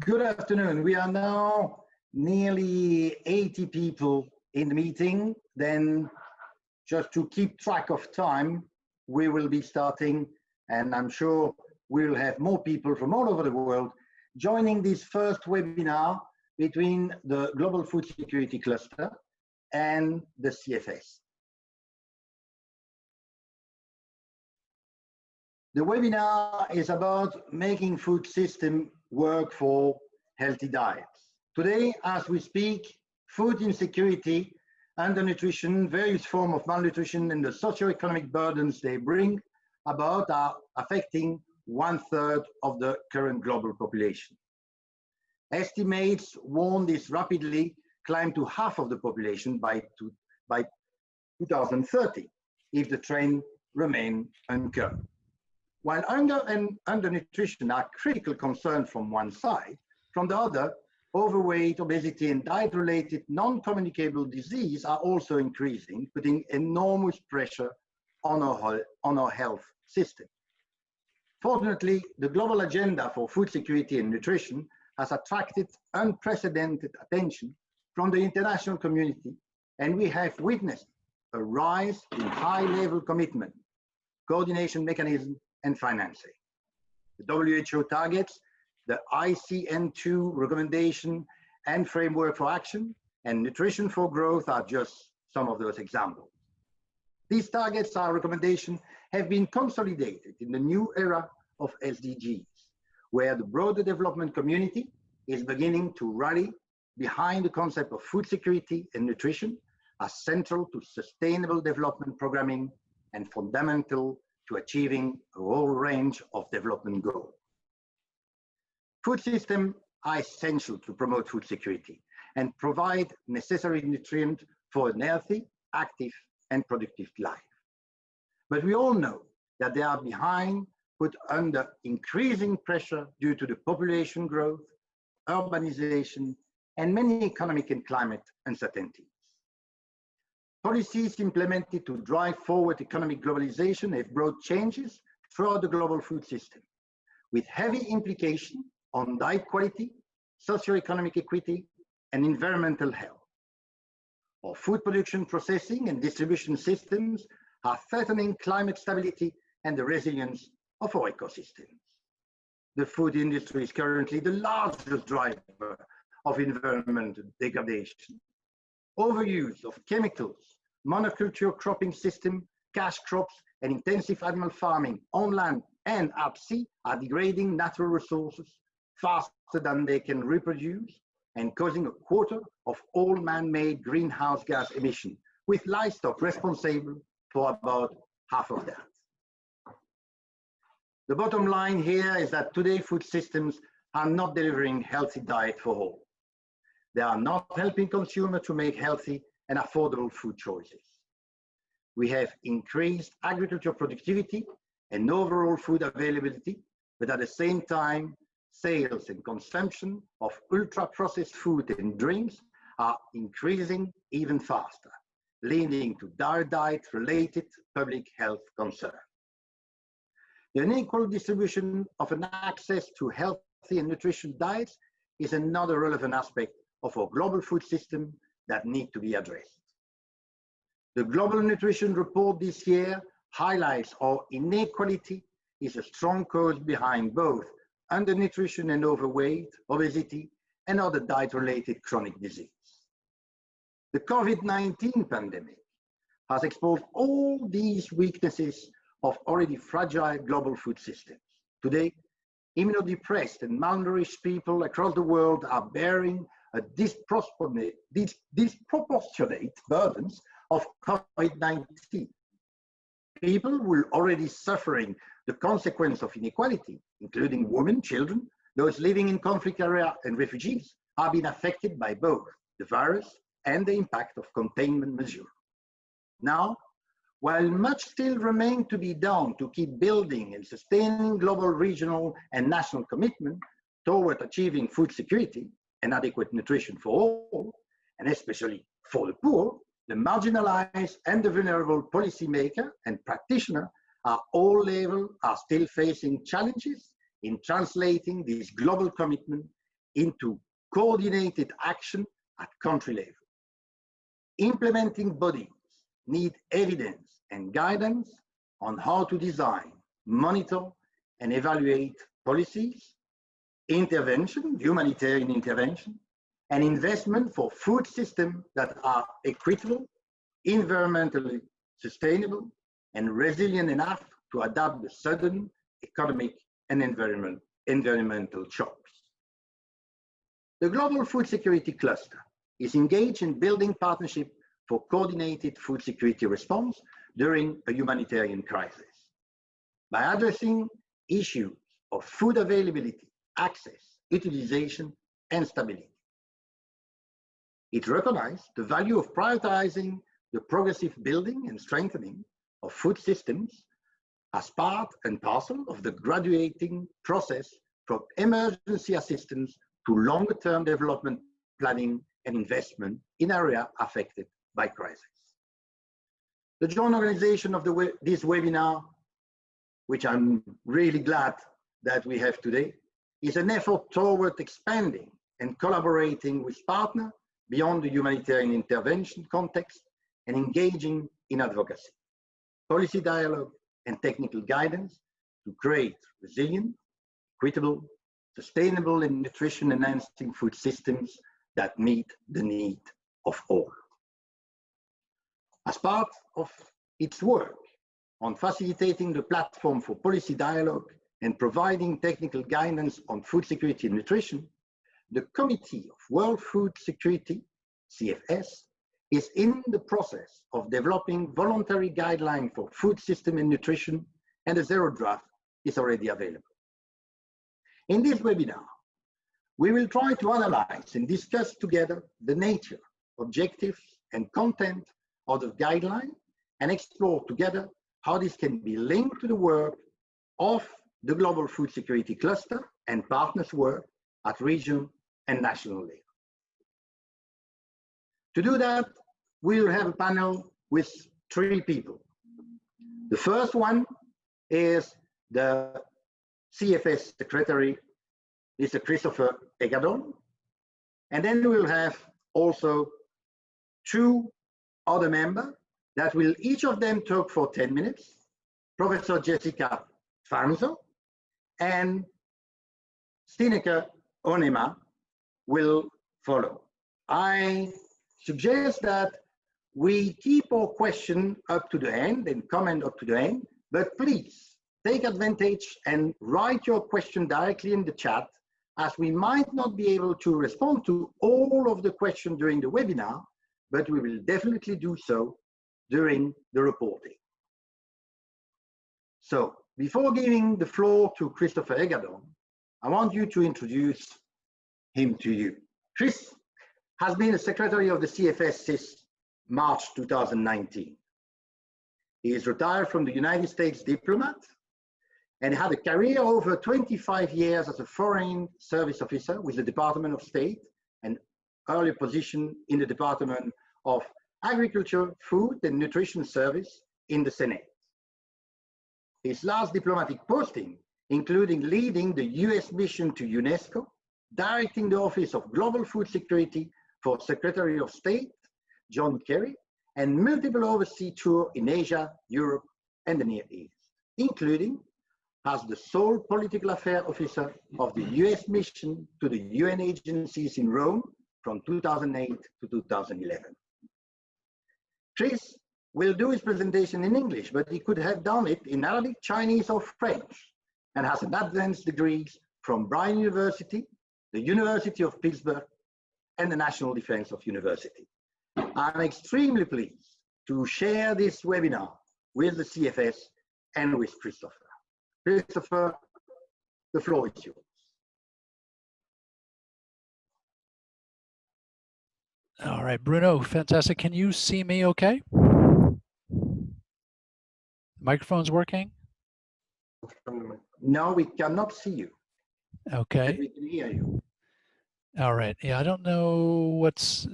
Good afternoon. We are now nearly 80 people in the meeting. Then, just to keep track of time, we will be starting, and I'm sure we'll have more people from all over the world joining this first webinar between the Global Food Security Cluster and the CFS. The webinar is about making food system work for healthy diets. Today, as we speak, food insecurity, undernutrition, various forms of malnutrition, and the socioeconomic burdens they bring about are affecting 1/3 of the current global population. Estimates warn this rapidly climb to half of the population by 2030 if the trend remains uncurbed. While hunger and undernutrition are critical concerns from one side, from the other, overweight, obesity, and diet-related non-communicable disease are also increasing, putting enormous pressure on our health system. Fortunately, the global agenda for food security and nutrition has attracted unprecedented attention from the international community, and we have witnessed a rise in high-level commitment, coordination mechanism, and financing. The WHO targets, the ICN2 recommendation and framework for action, and nutrition for growth are just some of those examples. These targets and recommendations have been consolidated in the new era of SDGs, where the broader development community is beginning to rally behind the concept of food security and nutrition as central to sustainable development programming and fundamental to achieving a whole range of development goals. Food systems are essential to promote food security and provide necessary nutrients for a healthy, active, and productive life. But we all know that they are put under increasing pressure due to the population growth, urbanization, and many economic and climate uncertainties. Policies implemented to drive forward economic globalization have brought changes throughout the global food system, with heavy implications on diet quality, socioeconomic equity, and environmental health. Our food production, processing, and distribution systems are threatening climate stability and the resilience of our ecosystems. The food industry is currently the largest driver of environmental degradation. Overuse of chemicals, monoculture cropping system, cash crops, and intensive animal farming on land and at sea are degrading natural resources faster than they can reproduce and causing 1/4 of all man-made greenhouse gas emissions, with livestock responsible for about half of that. The bottom line here is that today food systems are not delivering healthy diet for all. They are not helping consumers to make healthy and affordable food choices. We have increased agricultural productivity and overall food availability, but at the same time, sales and consumption of ultra-processed food and drinks are increasing even faster, leading to diet-related public health concerns. The unequal distribution of an access to healthy and nutritious diets is another relevant aspect of our global food system that need to be addressed. The Global Nutrition Report this year highlights how inequality is a strong cause behind both undernutrition and overweight, obesity, and other diet-related chronic disease. The COVID-19 pandemic has exposed all these weaknesses of already fragile global food systems. Today, immunodepressed and malnourished people across the world are bearing a disproportionate burdens of COVID-19. People who are already suffering the consequence of inequality, including women, children, those living in conflict areas, and refugees, are being affected by both the virus and the impact of containment measures. Now, while much still remains to be done to keep building and sustaining global, regional, and national commitment toward achieving food security and adequate nutrition for all, and especially for the poor, the marginalized and the vulnerable policymaker and practitioner at all levels are still facing challenges in translating this global commitment into coordinated action at country level. Implementing bodies need evidence and guidance on how to design, monitor, and evaluate policies, intervention, humanitarian intervention, and investment for food systems that are equitable, environmentally sustainable, and resilient enough to adapt to sudden economic and environmental shocks. The Global Food Security Cluster is engaged in building partnership for coordinated food security response during a humanitarian crisis. By addressing issues of food availability, access, utilization, and stability. It recognized the value of prioritizing the progressive building and strengthening of food systems as part and parcel of the graduating process from emergency assistance to longer-term development planning and investment in areas affected by crisis. The joint organization of this webinar, which I'm really glad that we have today, is an effort toward expanding and collaborating with partners beyond the humanitarian intervention context and engaging in advocacy, policy dialogue, and technical guidance to create resilient, equitable, sustainable, and nutrition-enhancing food systems that meet the need of all. As part of its work on facilitating the platform for policy dialogue and providing technical guidance on food security and nutrition, the Committee of World Food Security, CFS, is in the process of developing voluntary guidelines for food system and nutrition, and a zero draft is already available. In this webinar, we will try to analyze and discuss together the nature, objectives, and content of the guideline and explore together how this can be linked to the work of the Global Food Security Cluster and partners' work at regional and national level. To do that, we'll have a panel with 3 people. The first one is the CFS Secretary, Mr. Christopher Egadon. And then we'll have also 2 other members that will each of them talk for 10 minutes, Professor Jessica Fanzo and Stineke Onema will follow. I suggest that we keep our question up to the end and comment up to the end, but please take advantage and write your question directly in the chat, as we might not be able to respond to all of the questions during the webinar, but we will definitely do so during the reporting. So before giving the floor to Christopher Egadon, I want you to introduce him to you. Chris has been a secretary of the CFS since March 2019. He is retired from the United States diplomat and had a career over 25 years as a foreign service officer with the Department of State and earlier position in the Department of Agriculture, Food and Nutrition Service in the Senate. His last diplomatic posting, including leading the US mission to UNESCO, directing the Office of Global Food Security for Secretary of State John Kerry, and multiple overseas tours in Asia, Europe, and the Near East, including as the sole political affairs officer of the US mission to the UN agencies in Rome from 2008 to 2011. Chris will do his presentation in English, but he could have done it in Arabic, Chinese, or French, and has an advanced degrees from Brown University, the University of Pittsburgh, and the National Defense University. I'm extremely pleased to share this webinar with the CFS and with Christopher. Christopher, the floor is yours. All right, Bruno, fantastic. Can you see me okay? Microphone's working? No, we cannot see you. Okay. But we can hear you. All right. Yeah, I don't know what's,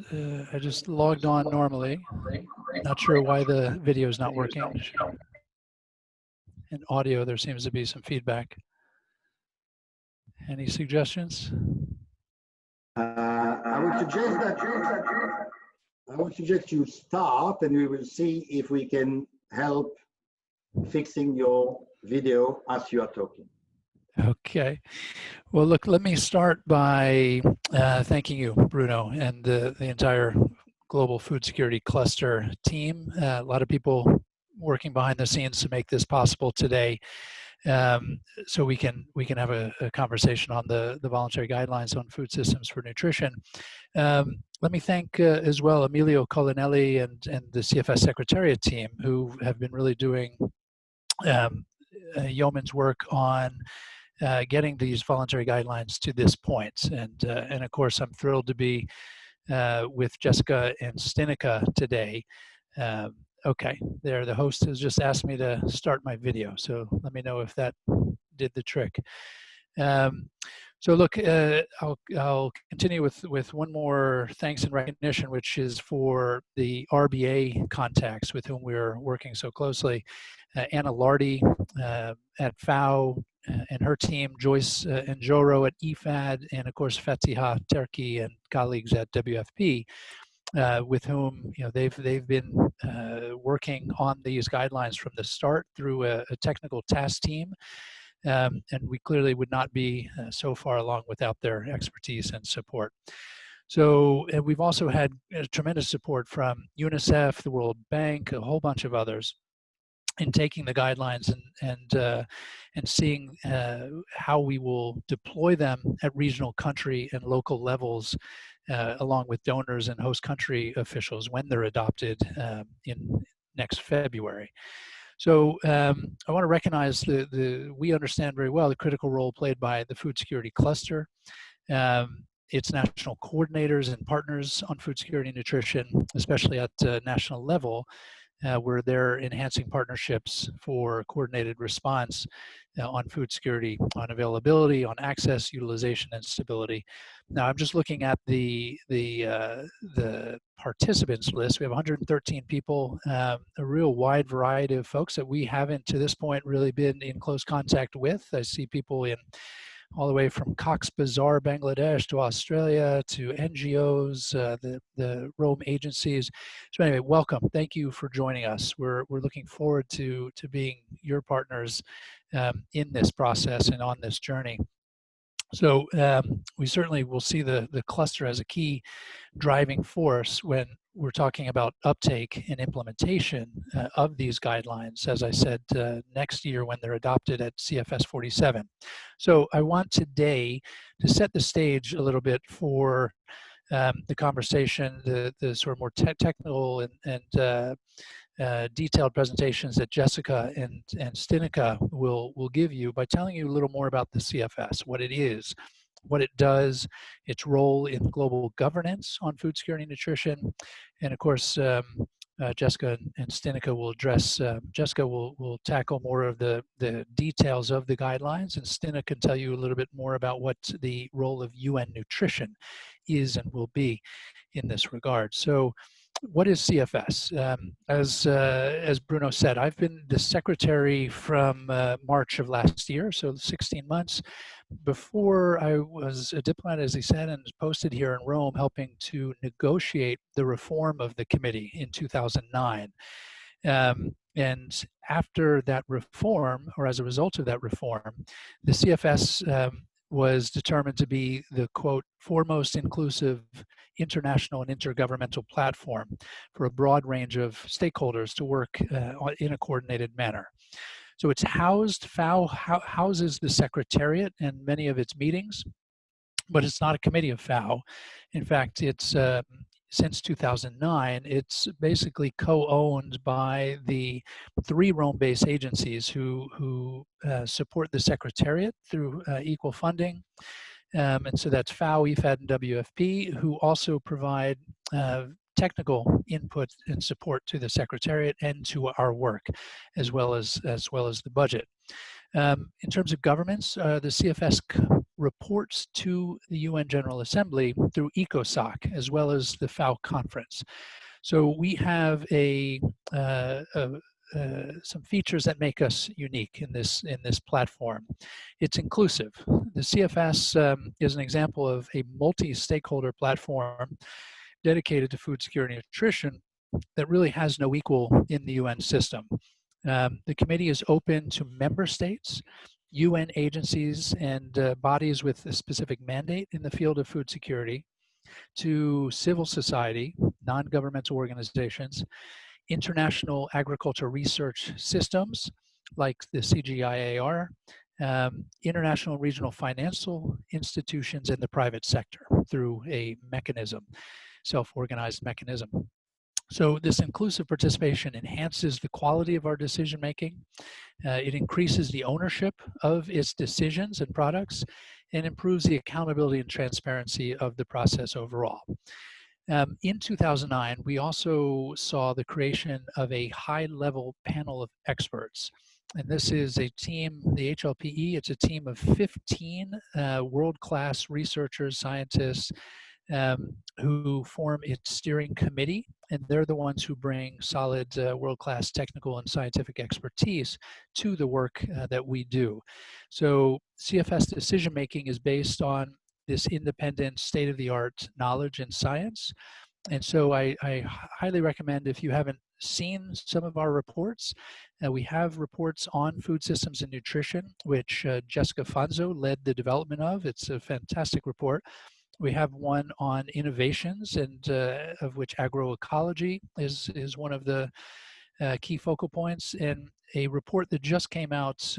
I just logged on normally. Not sure why the video is not working. In audio, there seems to be some feedback. Any suggestions? I would suggest that I would suggest you start, and we will see if we can help fixing your video as you are talking. Okay. Well, look, let me start by thanking you, Bruno, and the entire Global Food Security Cluster team. A lot of people working behind the scenes to make this possible today. So we can have a conversation on the voluntary guidelines on food systems for nutrition. Let me thank as well Emilio Colinelli and the CFS Secretariat team, who have been really doing yeoman's work on getting these voluntary guidelines to this point. And of course, I'm thrilled to be with Jessica and Stinica today. Okay, there, the host has just asked me to start my video, so let me know if that did the trick. So look, I'll continue with one more thanks and recognition, which is for the RBA contacts with whom we're working so closely. Anna Lardy at FAO and her team, Joyce and Joro at EFAD, and of course Fatiha Terki and colleagues at WFP. With whom they've been working on these guidelines from the start through a technical task team, and we clearly would not be so far along without their expertise and support. So we've also had tremendous support from UNICEF, the World Bank, a whole bunch of others, in taking the guidelines and seeing how we will deploy them at regional, country, and local levels, along with donors and host country officials when they're adopted in next February. So I want to recognize we understand very well the critical role played by the food security cluster, its national coordinators and partners on food security and nutrition, especially at national level, where they're enhancing partnerships for coordinated response on food security, on availability, on access, utilization, and stability. Now, I'm just looking at the participants list. We have 113 people, a real wide variety of folks that we haven't to this point really been in close contact with. I see people in all the way from Cox's Bazar, Bangladesh, to Australia, to NGOs, the Rome agencies. So anyway, welcome. Thank you for joining us. We're looking forward to being your partners in this process and on this journey. So we certainly will see the cluster as a key driving force when we're talking about uptake and implementation of these guidelines, as I said, next year when they're adopted at CFS 47. So I want today to set the stage a little bit for the conversation, the sort of more technical and detailed presentations that Jessica and Stinica will give you by telling you a little more about the CFS, what it is, what it does, its role in global governance on food security and nutrition. And of course, Jessica and Stinica will address, Jessica will tackle more of the details of the guidelines, and Stinica can tell you a little bit more about what the role of UN nutrition is and will be in this regard. So what is CFS? As Bruno said, I've been the secretary from March of last year, so 16 months. Before I was a diplomat, as he said, and posted here in Rome, helping to negotiate the reform of the committee in 2009. And after that reform, or as a result of that reform, the CFS was determined to be the, quote, foremost inclusive international and intergovernmental platform for a broad range of stakeholders to work in a coordinated manner. So it's housed, FAO houses the Secretariat and many of its meetings, but it's not a committee of FAO. In fact, it's since 2009, it's basically co-owned by the 3 Rome-based agencies who support the Secretariat through equal funding. And so that's FAO, EFAD, and WFP, who also provide technical input and support to the Secretariat and to our work, as well as the budget. In terms of governments, the CFS reports to the UN General Assembly through ECOSOC, as well as the FAO conference. So we have a some features that make us unique in this platform. It's inclusive. The CFS is an example of a multi-stakeholder platform dedicated to food security and nutrition that really has no equal in the UN system. The committee is open to member states, UN agencies, and bodies with a specific mandate in the field of food security, to civil society, non-governmental organizations, international agriculture research systems like the CGIAR, international regional financial institutions, and the private sector through a mechanism, self-organized mechanism. So this inclusive participation enhances the quality of our decision making. It increases the ownership of its decisions and products, and improves the accountability and transparency of the process overall. In 2009, we also saw the creation of a high-level panel of experts. And this is a team, the HLPE, it's a team of 15 world-class researchers, scientists, who form its steering committee, and they're the ones who bring solid world-class technical and scientific expertise to the work that we do. So CFS decision-making is based on this independent state-of-the-art knowledge and science. And so I highly recommend, if you haven't seen some of our reports, we have reports on food systems and nutrition, which Jessica Fanzo led the development of. It's a fantastic report. We have one on innovations, and of which agroecology is one of the key focal points, and a report that just came out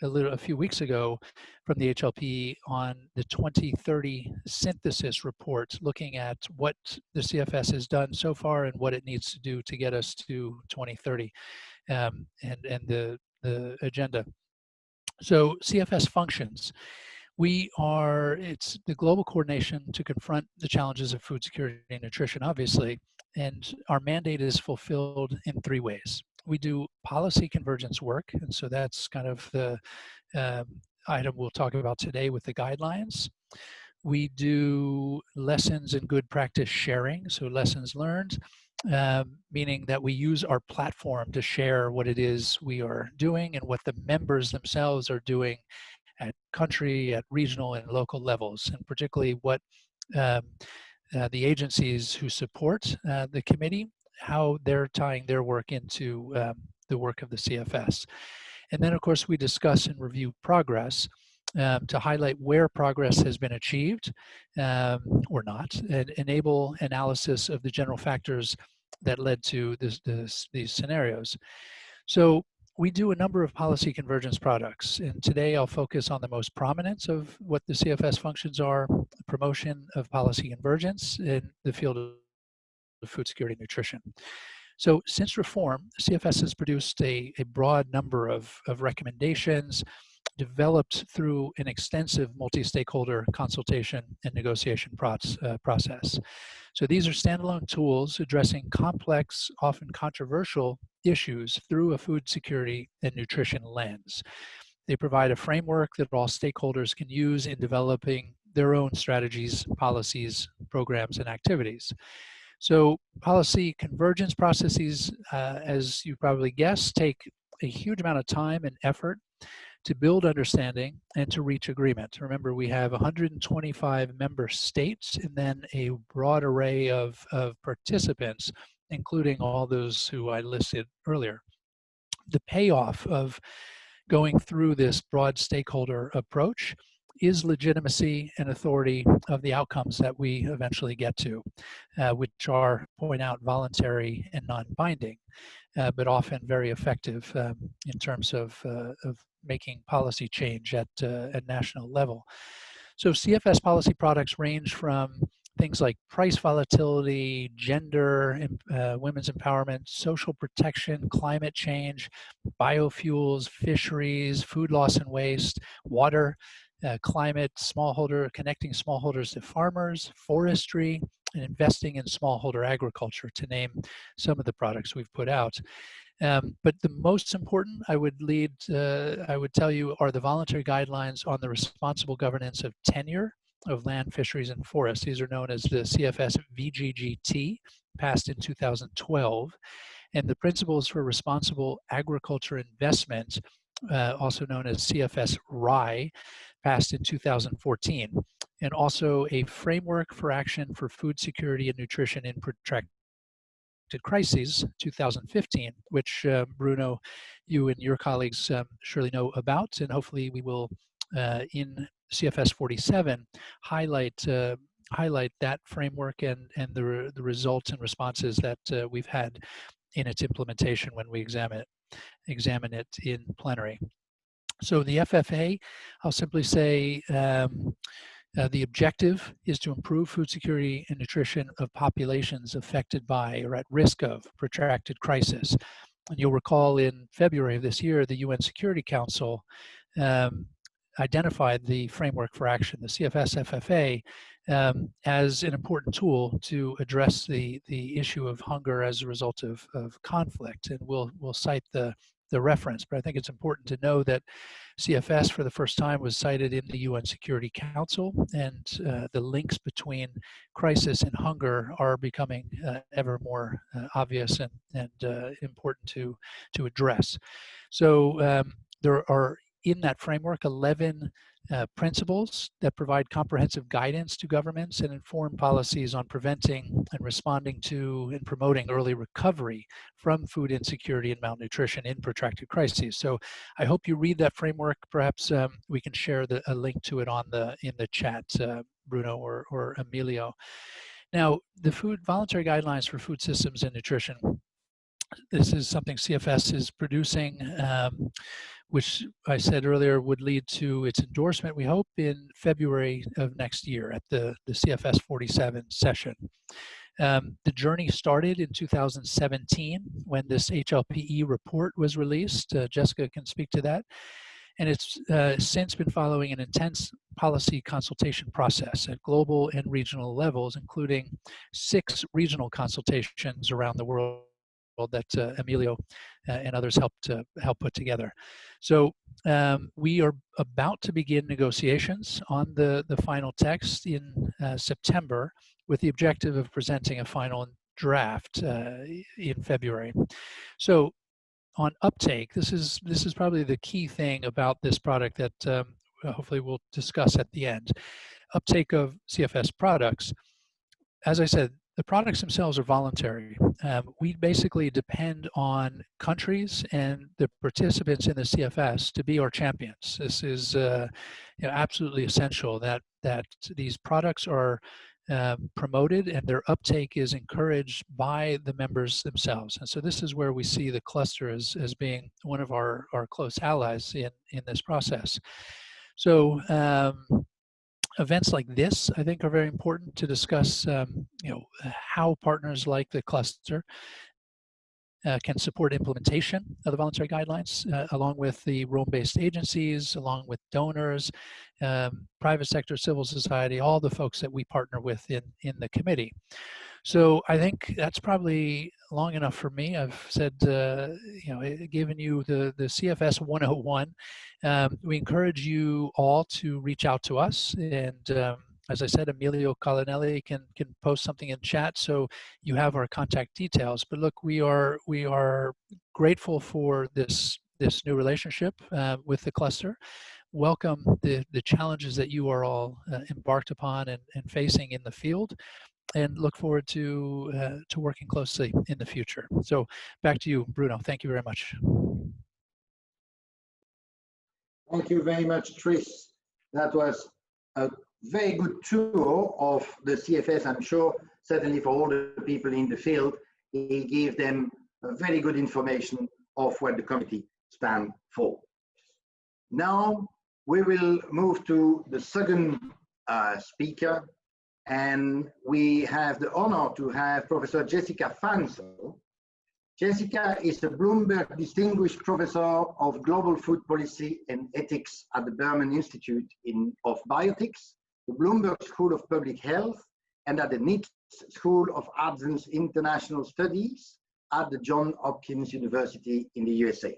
a few weeks ago from the HLP on the 2030 synthesis report, looking at what the CFS has done so far and what it needs to do to get us to 2030 and the agenda. So CFS functions. It's the global coordination to confront the challenges of food security and nutrition, obviously, and our mandate is fulfilled in 3 ways. We do policy convergence work, and so that's kind of the item we'll talk about today with the guidelines. We do lessons and good practice sharing, so lessons learned, meaning that we use our platform to share what it is we are doing and what the members themselves are doing at country, at regional and local levels, and particularly what the agencies who support the committee, how they're tying their work into the work of the CFS. And then, of course, we discuss and review progress to highlight where progress has been achieved or not, and enable analysis of the general factors that led to these scenarios. So we do a number of policy convergence products, and today I'll focus on the most prominent of what the CFS functions are: promotion of policy convergence in the field of food security and nutrition. So since reform, CFS has produced a broad number of recommendations developed through an extensive multi-stakeholder consultation and negotiation process. So these are standalone tools addressing complex, often controversial issues through a food security and nutrition lens. They provide a framework that all stakeholders can use in developing their own strategies, policies, programs, and activities. So policy convergence processes, as you probably guessed, take a huge amount of time and effort to build understanding and to reach agreement. Remember, we have 125 member states and then a broad array of participants, including all those who I listed earlier. The payoff of going through this broad stakeholder approach is legitimacy and authority of the outcomes that we eventually get to, which are, point out, voluntary and non-binding, but often very effective in terms of making policy change at a national level. So CFS policy products range from things like price volatility, gender, women's empowerment, social protection, climate change, biofuels, fisheries, food loss and waste, water, climate, smallholder, connecting smallholders to farmers, forestry, and investing in smallholder agriculture, to name some of the products we've put out. But the most important, I would tell you, are the voluntary guidelines on the responsible governance of tenure of land, fisheries, and forests. These are known as the CFS VGGT, passed in 2012. and the Principles for Responsible Agriculture Investment, also known as CFS RIE, passed in 2014, and also a Framework for Action for Food Security and Nutrition in Protracted Crises, 2015, which Bruno, you and your colleagues surely know about, and hopefully we will, in CFS 47, highlight that framework and the results and responses that we've had in its implementation when we examine it in plenary. So the FFA, I'll simply say, the objective is to improve food security and nutrition of populations affected by or at risk of protracted crisis. And you'll recall in February of this year, the UN Security Council identified the framework for action, the CFS FFA, as an important tool to address the issue of hunger as a result of conflict. And we'll cite the reference, but I think it's important to know that CFS for the first time was cited in the UN Security Council, and the links between crisis and hunger are becoming ever more obvious and important to address. So there are in that framework 11 principles that provide comprehensive guidance to governments and inform policies on preventing and responding to and promoting early recovery from food insecurity and malnutrition in protracted crises. So I hope you read that framework. Perhaps we can share a link to it in the chat, Bruno or Emilio. Now, the Voluntary Guidelines for Food Systems and Nutrition. This is something CFS is producing, which I said earlier would lead to its endorsement, we hope, in February of next year at the CFS 47 session. The journey started in 2017 when this HLPE report was released. Jessica can speak to that. And it's since been following an intense policy consultation process at global and regional levels, including 6 regional consultations around the world that Emilio and others helped put together. So we are about to begin negotiations on the final text in September, with the objective of presenting a final draft in February. So on uptake, this is probably the key thing about this product that hopefully we'll discuss at the end. Uptake of CFS products. As I said, the products themselves are voluntary. We basically depend on countries and the participants in the CFS to be our champions. This is absolutely essential that these products are promoted and their uptake is encouraged by the members themselves. And so this is where we see the cluster as being one of our close allies in this process. So events like this, I think, are very important to discuss, how partners like the cluster can support implementation of the voluntary guidelines, along with the Rome-based agencies, along with donors, private sector, civil society, all the folks that we partner with in the committee. So I think that's probably long enough for me. I've said, given you the CFS 101. We encourage you all to reach out to us, and as I said, Emilio Collinelli can post something in chat so you have our contact details. But look, we are grateful for this new relationship with the cluster. Welcome the challenges that you are all embarked upon and facing in the field, and look forward to working closely in the future. So back to you, Bruno. Thank you very much. Thank you very much, Tris. That was a very good tour of the CFS. I'm sure, certainly for all the people in the field, it gave them a very good information of what the committee stands for. Now we will move to the second speaker, and we have the honor to have Professor Jessica Fanzo. Jessica is a Bloomberg Distinguished Professor of Global Food Policy and Ethics at the Berman Institute of Bioethics, the Bloomberg School of Public Health, and at the NITS School of Advanced International Studies at the Johns Hopkins University in the USA.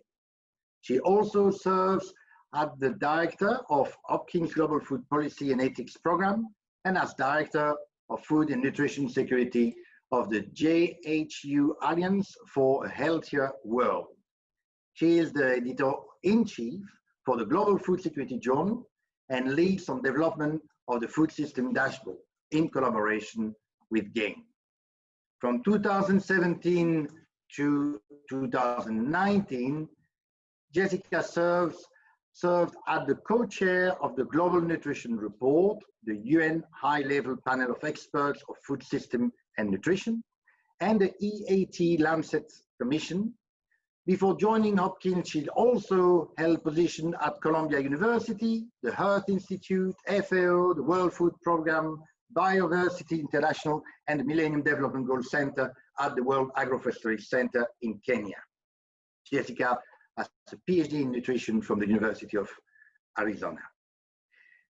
She also serves as the Director of Hopkins Global Food Policy and Ethics Program, and as Director of Food and Nutrition Security of the JHU Alliance for a Healthier World. She is the editor-in-chief for the Global Food Security Journal and leads on development of the food system dashboard in collaboration with GAIN. From 2017 to 2019, Jessica served as the co-chair of the Global Nutrition Report, the UN high-level panel of experts of food system and nutrition, and the EAT Lancet Commission. Before joining Hopkins, she also held positions at Columbia University, the Heart Institute, FAO, the World Food Programme, Biodiversity International, and the Millennium Development Goals Center at the World Agroforestry Center in Kenya. Jessica has a PhD in nutrition from the University of Arizona.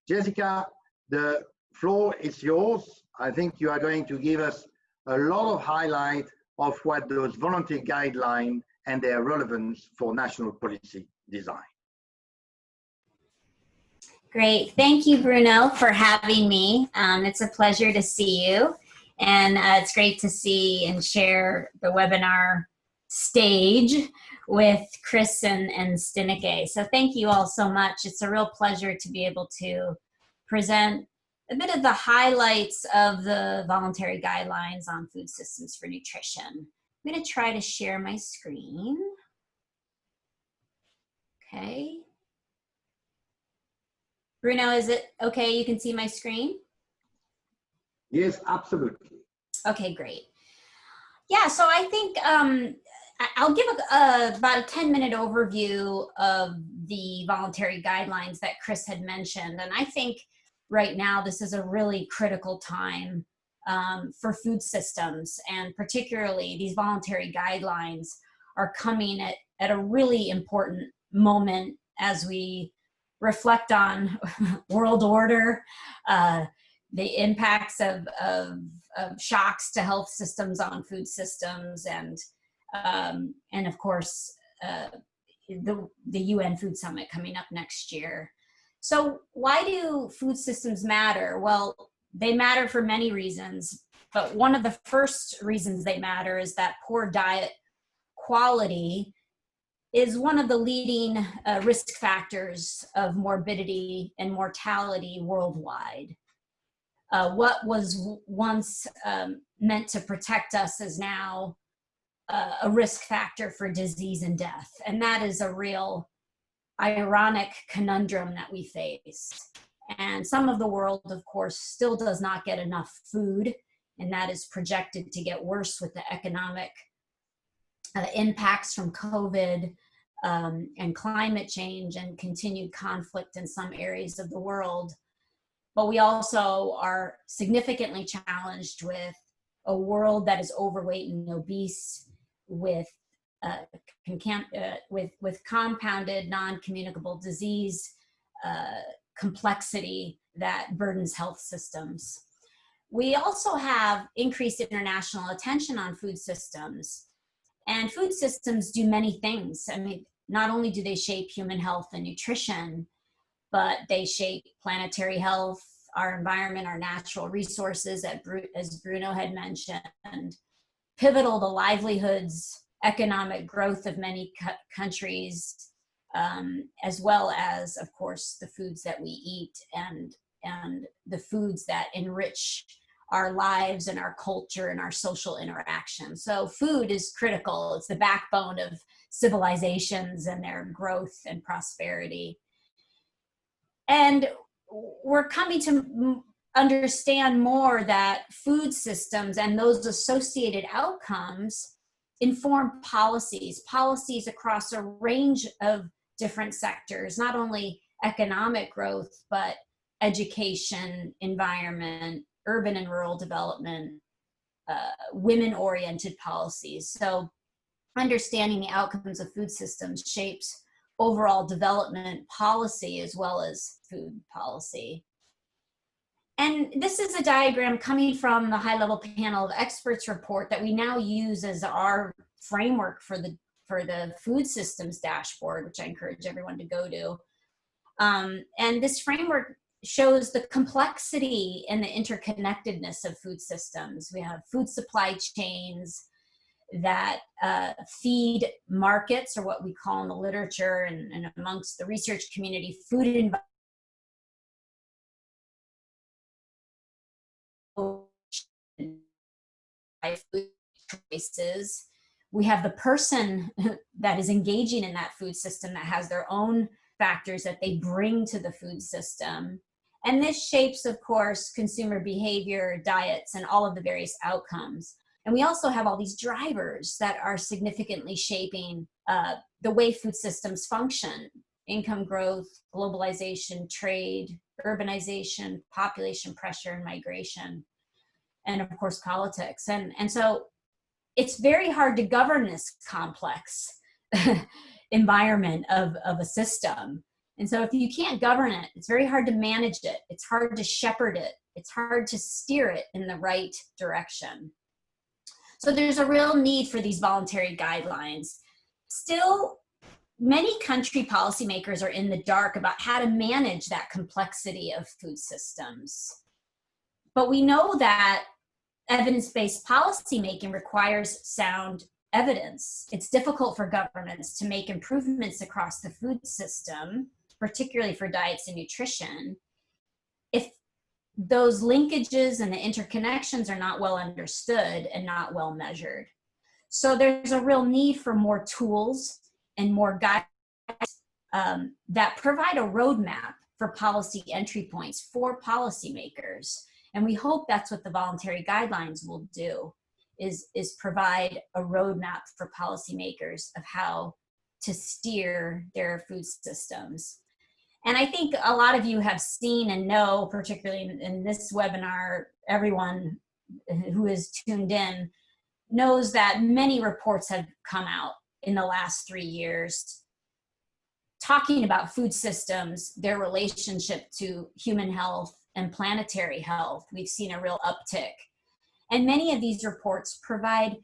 Jessica, the floor is yours. I think you are going to give us a lot of highlight of what those voluntary guidelines and their relevance for national policy design. Great. Thank you, Bruno, for having me. It's a pleasure to see you. And it's great to see and share the webinar stage with Chris and Stineke. So thank you all so much. It's a real pleasure to be able to present a bit of the highlights of the voluntary guidelines on food systems for nutrition. I'm going to try to share my screen. Okay. Bruno, is it okay? You can see my screen? Yes, absolutely. Okay, great. Yeah, so I think I'll give about a 10-minute overview of the voluntary guidelines that Chris had mentioned. And I think right now this is a really critical time for food systems, and particularly these voluntary guidelines are coming at a really important moment as we reflect on world order, the impacts of shocks to health systems on food systems, and of course the UN Food Summit coming up next year. So why do food systems matter? Well, they matter for many reasons, but one of the first reasons they matter is that poor diet quality is one of the leading risk factors of morbidity and mortality worldwide. What was once meant to protect us is now a risk factor for disease and death. And that is a real ironic conundrum that we face. And some of the world, of course, still does not get enough food, and that is projected to get worse with the economic impacts from COVID and climate change and continued conflict in some areas of the world. But we also are significantly challenged with a world that is overweight and obese, with compounded non-communicable disease complexity that burdens health systems. We also have increased international attention on food systems, and food systems do many things. I mean, not only do they shape human health and nutrition, but they shape planetary health, our environment, our natural resources, as Bruno had mentioned, pivotal to livelihoods, economic growth of many countries, as well as, of course, the foods that we eat and the foods that enrich our lives and our culture and our social interaction. So food is critical. It's the backbone of civilizations and their growth and prosperity. And we're coming to understand more that food systems and those associated outcomes inform policies across a range of different sectors, not only economic growth, but education, environment, urban and rural development, women-oriented policies. So understanding the outcomes of food systems shapes overall development policy as well as food policy. And this is a diagram coming from the high-level panel of experts report that we now use as our framework for the food systems dashboard, which I encourage everyone to go to. And this framework shows the complexity and the interconnectedness of food systems. We have food supply chains that feed markets, or what we call in the literature and amongst the research community, food environment. Food choices. We have the person that is engaging in that food system that has their own factors that they bring to the food system. And this shapes, of course, consumer behavior, diets, and all of the various outcomes. And we also have all these drivers that are significantly shaping the way food systems function: income growth, globalization, trade, urbanization, population pressure, and migration, and of course, politics. And so it's very hard to govern this complex environment of a system. And so if you can't govern it, it's very hard to manage it. It's hard to shepherd it. It's hard to steer it in the right direction. So there's a real need for these voluntary guidelines. Still, many country policymakers are in the dark about how to manage that complexity of food systems. But we know that evidence-based policymaking requires sound evidence. It's difficult for governments to make improvements across the food system, particularly for diets and nutrition, if those linkages and the interconnections are not well understood and not well measured. So there's a real need for more tools and more guides that provide a roadmap for policy entry points for policymakers. And we hope that's what the voluntary guidelines will do, is provide a roadmap for policymakers of how to steer their food systems. And I think a lot of you have seen and know, particularly in this webinar, everyone who is tuned in knows that many reports have come out in the last 3 years talking about food systems, their relationship to human health and planetary health. We've seen a real uptick. And many of these reports provide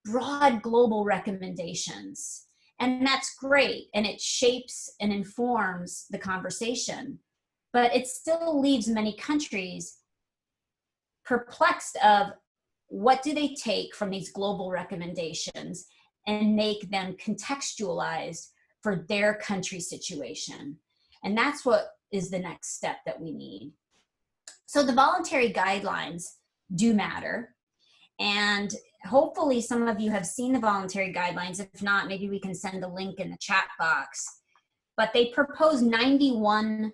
broad global recommendations. And that's great, and it shapes and informs the conversation. But it still leaves many countries perplexed of what do they take from these global recommendations and make them contextualized for their country situation. And that's what is the next step that we need. So the voluntary guidelines do matter. And hopefully some of you have seen the voluntary guidelines. If not, maybe we can send a link in the chat box. But they propose 91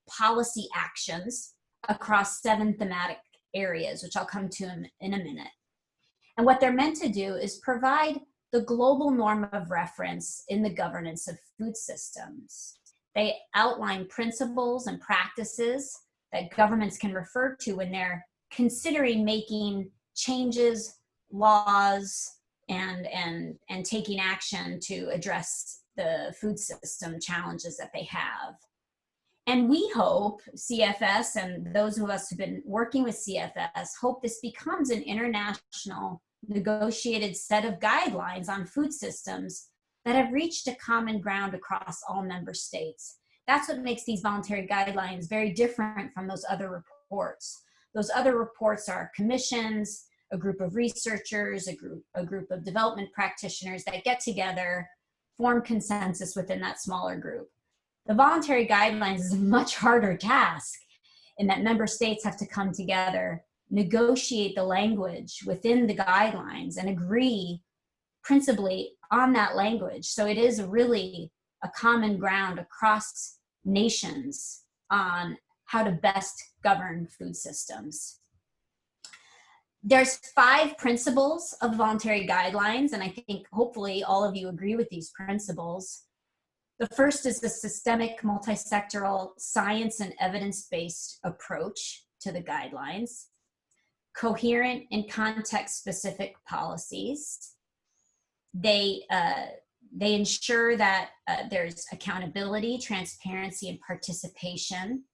policy actions across 7 thematic areas, which I'll come to in a minute. And what they're meant to do is provide the global norm of reference in the governance of food systems. They outline principles and practices that governments can refer to when they're considering making changes, laws, and taking action to address the food system challenges that they have. And we hope, CFS and those of us who've been working with CFS, hope this becomes an international negotiated set of guidelines on food systems that have reached a common ground across all member states. That's what makes these voluntary guidelines very different from those other reports. Those other reports are commissions, a group of researchers, a group of development practitioners that get together, form consensus within that smaller group. The voluntary guidelines is a much harder task in that member states have to come together, negotiate the language within the guidelines, and agree principally on that language. So it is really a common ground across nations on how to best govern food systems. There's 5 principles of voluntary guidelines, and I think hopefully all of you agree with these principles. The first is the systemic, multi-sectoral, science and evidence-based approach to the guidelines. Coherent and context-specific policies. They ensure that there's accountability, transparency, and participation.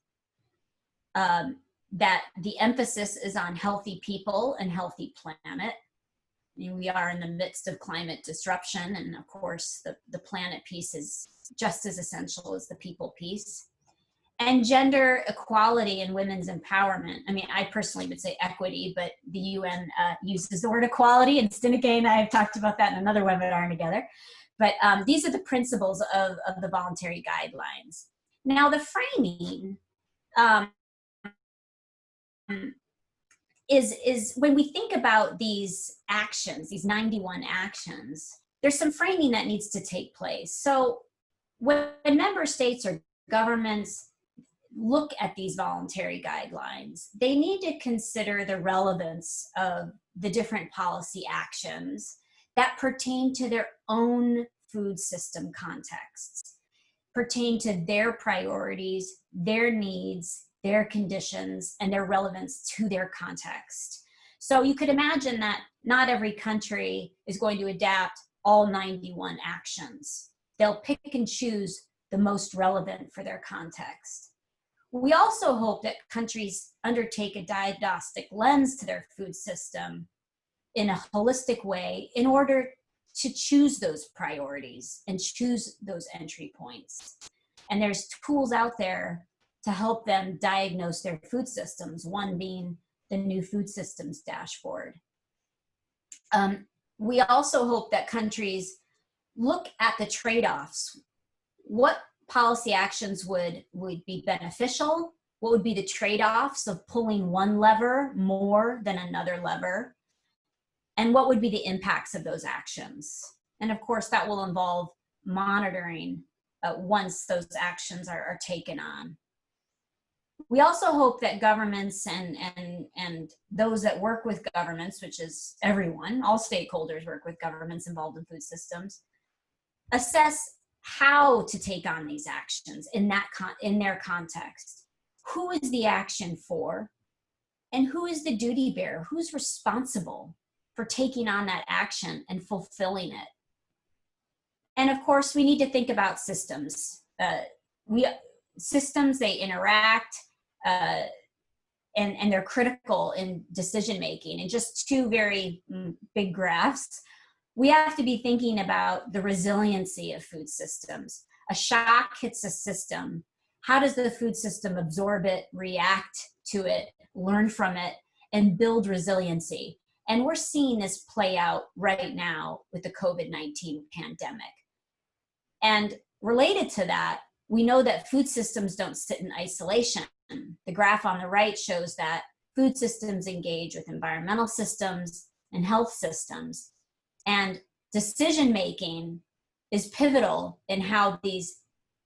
That the emphasis is on healthy people and healthy planet. I mean, we are in the midst of climate disruption, and of course the planet piece is just as essential as the people piece. and gender equality and women's empowerment. I mean, I personally would say equity, but the UN uses the word equality, and Stineke and I have talked about that in another webinar together. But these are the principles of the voluntary guidelines. Now, the framing is when we think about these actions, these 91 actions, there's some framing that needs to take place. So when member states or governments look at these voluntary guidelines, they need to consider the relevance of the different policy actions that pertain to their own food system contexts, pertain to their priorities, their needs, their conditions, and their relevance to their context. So you could imagine that not every country is going to adapt all 91 actions. They'll pick and choose the most relevant for their context. We also hope that countries undertake a diagnostic lens to their food system in a holistic way in order to choose those priorities and choose those entry points. And there's tools out there to help them diagnose their food systems, one being the new food systems dashboard. We also hope that countries look at the trade-offs. What policy actions would be beneficial? What would be the trade-offs of pulling one lever more than another lever? And what would be the impacts of those actions? And of course, that will involve monitoring once those actions are taken on. We also hope that governments and those that work with governments, which is everyone, all stakeholders work with governments involved in food systems, assess how to take on these actions in their context. Who is the action for? And who is the duty bearer? Who's responsible for taking on that action and fulfilling it? And of course, we need to think about systems. Systems, they interact, and they're critical in decision making. And just two very big graphs. We have to be thinking about the resiliency of food systems. A shock hits a system. How does the food system absorb it, react to it, learn from it, and build resiliency? And we're seeing this play out right now with the COVID-19 pandemic. And related to that, we know that food systems don't sit in isolation. The graph on the right shows that food systems engage with environmental systems and health systems. And decision-making is pivotal in how these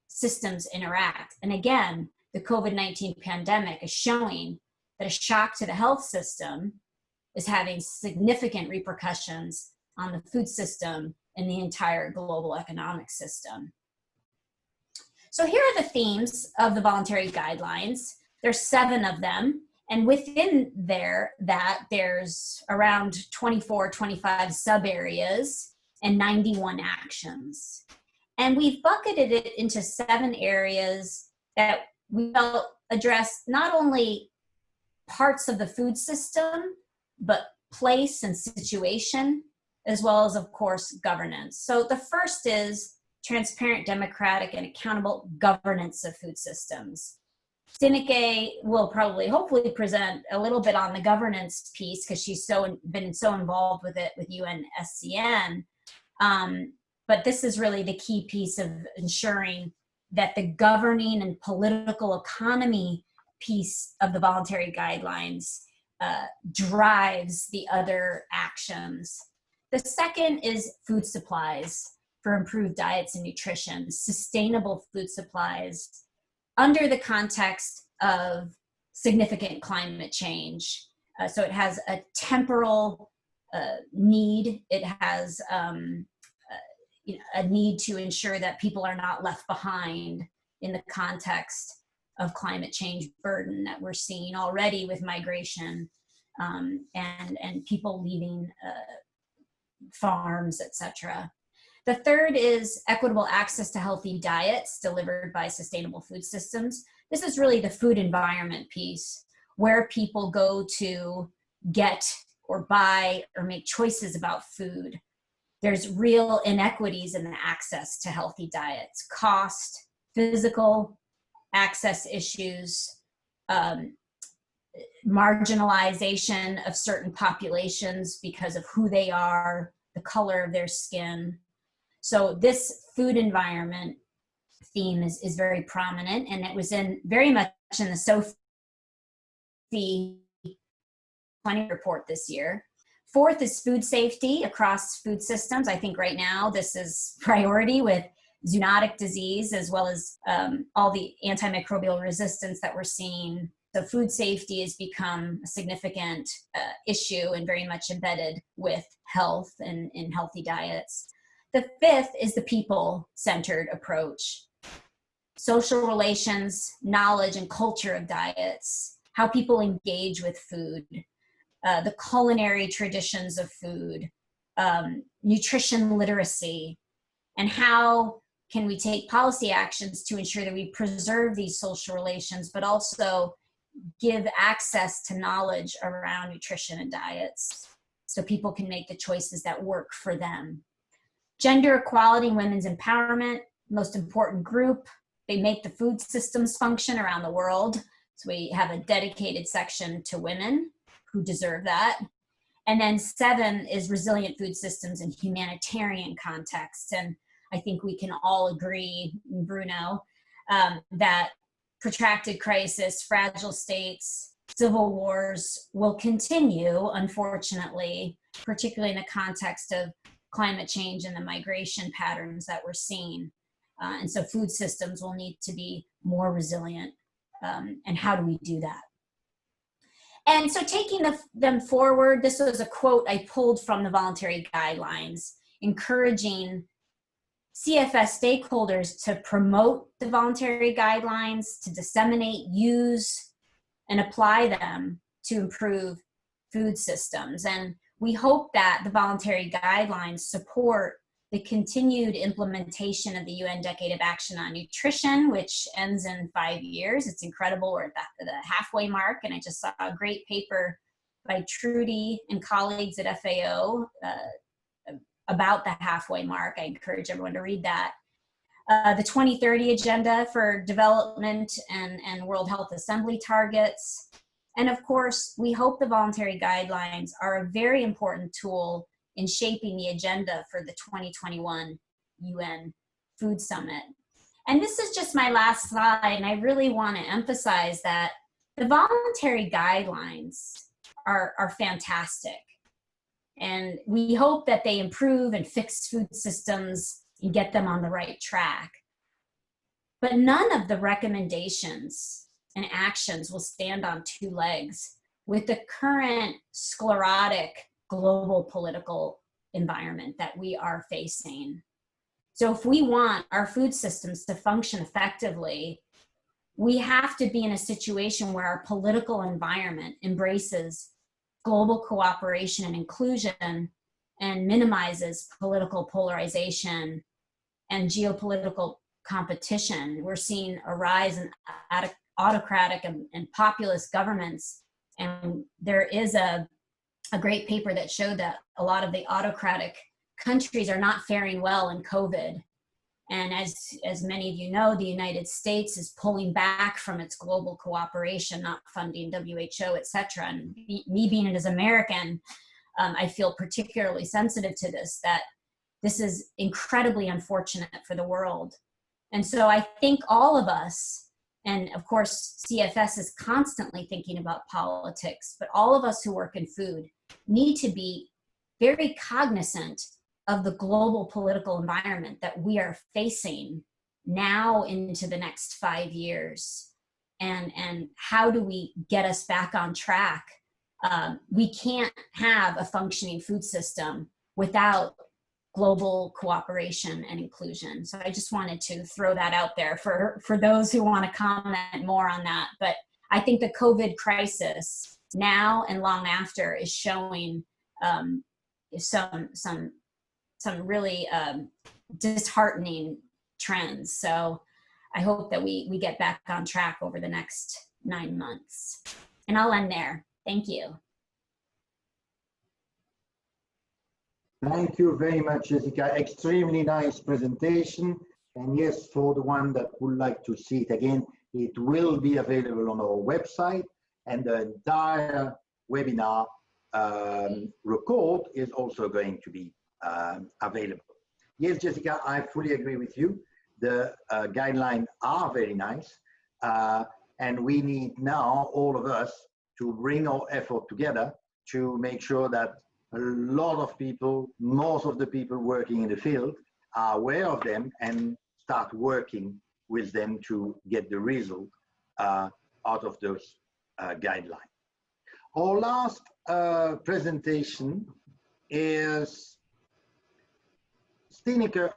systems interact. And again, the COVID-19 pandemic is showing that a shock to the health system is having significant repercussions on the food system and the entire global economic system. So here are the themes of the voluntary guidelines. There's 7 of them. And within there's around 24, 25 sub-areas and 91 actions. And we've bucketed it into 7 areas that we felt address not only parts of the food system, but place and situation, as well as, of course, governance. So the first is transparent, democratic, and accountable governance of food systems. Stineke will probably, hopefully, present a little bit on the governance piece because she's been so involved with it with UNSCN. But this is really the key piece of ensuring that the governing and political economy piece of the voluntary guidelines drives the other actions. The second is food supplies for improved diets and nutrition, sustainable food supplies under the context of significant climate change. So it has a temporal need. It has a need to ensure that people are not left behind in the context of climate change burden that we're seeing already with migration and people leaving farms, etc. The third is equitable access to healthy diets delivered by sustainable food systems. This is really the food environment piece, where people go to get or buy or make choices about food. There's real inequities in the access to healthy diets: cost, physical, access issues, marginalization of certain populations because of who they are, the color of their skin. So this food environment theme is very prominent, and it was very much in the SOFI 20 report this year. Fourth is food safety across food systems. I think right now this is priority with zoonotic disease, as well as all the antimicrobial resistance that we're seeing. So food safety has become a significant issue and very much embedded with health and in healthy diets. The fifth is the people-centered approach. Social relations, knowledge, and culture of diets, how people engage with food, the culinary traditions of food, nutrition literacy, and how can we take policy actions to ensure that we preserve these social relations, but also give access to knowledge around nutrition and diets so people can make the choices that work for them. Gender equality and women's empowerment, most important group. They make the food systems function around the world. So we have a dedicated section to women who deserve that. And then 7 is resilient food systems in humanitarian contexts. And I think we can all agree, Bruno, that protracted crisis, fragile states, civil wars will continue, unfortunately, particularly in the context of climate change and the migration patterns that we're seeing. And so food systems will need to be more resilient. And how do we do that? And so taking them forward, this was a quote I pulled from the Voluntary Guidelines, encouraging CFS stakeholders to promote the Voluntary Guidelines, to disseminate, use, and apply them to improve food systems. And we hope that the Voluntary Guidelines support the continued implementation of the UN Decade of Action on Nutrition, which ends in 5 years. It's incredible. We're at the halfway mark, and I just saw a great paper by Trudy and colleagues at FAO about the halfway mark. I encourage everyone to read that. The 2030 Agenda for Development and World Health Assembly targets. And of course, we hope the Voluntary Guidelines are a very important tool in shaping the agenda for the 2021 UN Food Summit. And this is just my last slide, and I really want to emphasize that the Voluntary Guidelines are fantastic. And we hope that they improve and fix food systems and get them on the right track. But none of the recommendations and actions will stand on 2 legs with the current sclerotic global political environment that we are facing. So if we want our food systems to function effectively, we have to be in a situation where our political environment embraces global cooperation and inclusion and minimizes political polarization and geopolitical competition. We're seeing a rise in autocratic and populist governments, and there is a great paper that showed that a lot of the autocratic countries are not faring well in COVID. And as many of you know, the United States is pulling back from its global cooperation, not funding WHO, et cetera. And me being an American, I feel particularly sensitive to this, that this is incredibly unfortunate for the world. And so I think all of us, and of course, CFS is constantly thinking about politics, but all of us who work in food need to be very cognizant of the global political environment that we are facing now into the next 5 years. And how do we get us back on track? We can't have a functioning food system without global cooperation and inclusion. So I just wanted to throw that out there for those who want to comment more on that. But I think the COVID crisis now and long after is showing some really disheartening trends. So I hope that we get back on track over the next 9 months. And I'll end there. Thank you. Thank you very much, Jessica. Extremely nice presentation. And yes, for the one that would like to see it again, It will be available on our website, and the entire webinar record is also going to be available. Yes, Jessica, I fully agree with you. The guidelines are very nice, and we need now, all of us, to bring our effort together to make sure that a lot of people, most of the people working in the field, are aware of them and start working with them to get the result out of those guidelines. Our last presentation is Stineke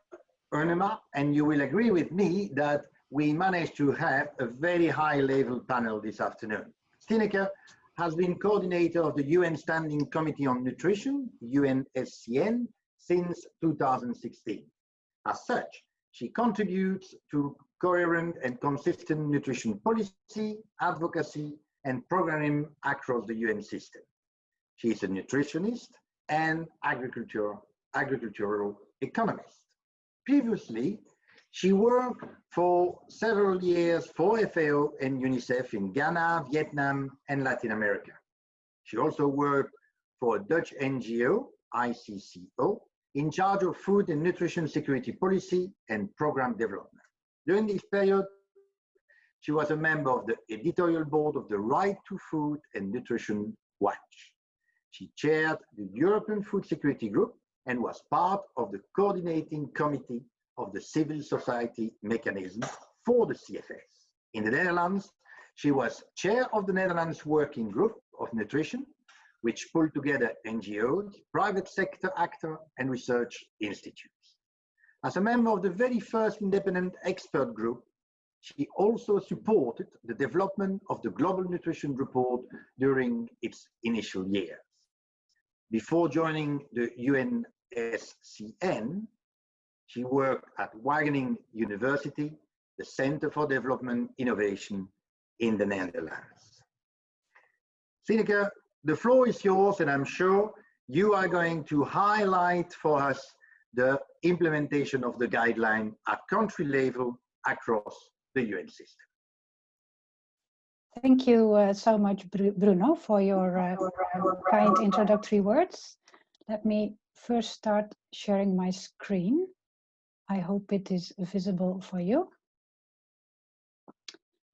Ernema, and you will agree with me that we managed to have a very high-level panel this afternoon. Stineke has been coordinator of the UN Standing Committee on Nutrition, UNSCN, since 2016. As such, she contributes to coherent and consistent nutrition policy, advocacy, and programming across the UN system. She is a nutritionist and agricultural economist. Previously, she worked for several years for FAO and UNICEF in Ghana, Vietnam, and Latin America. She also worked for a Dutch NGO, ICCO, in charge of food and nutrition security policy and program development. During this period, she was a member of the editorial board of the Right to Food and Nutrition Watch. She chaired the European Food Security Group and was part of the coordinating committee of the civil society mechanism for the CFS. In the Netherlands, she was chair of the Netherlands Working Group of Nutrition, which pulled together NGOs, private sector actors, and research institutes. As a member of the very first independent expert group, she also supported the development of the Global Nutrition Report during its initial years. Before joining the UNSCN, she worked at Wageningen University, the Center for Development Innovation in the Netherlands. Stineke, the floor is yours, and I'm sure you are going to highlight for us the implementation of the guideline at country level across the UN system. Thank you so much, Bruno, for your kind introductory words. Let me first start sharing my screen. I hope it is visible for you.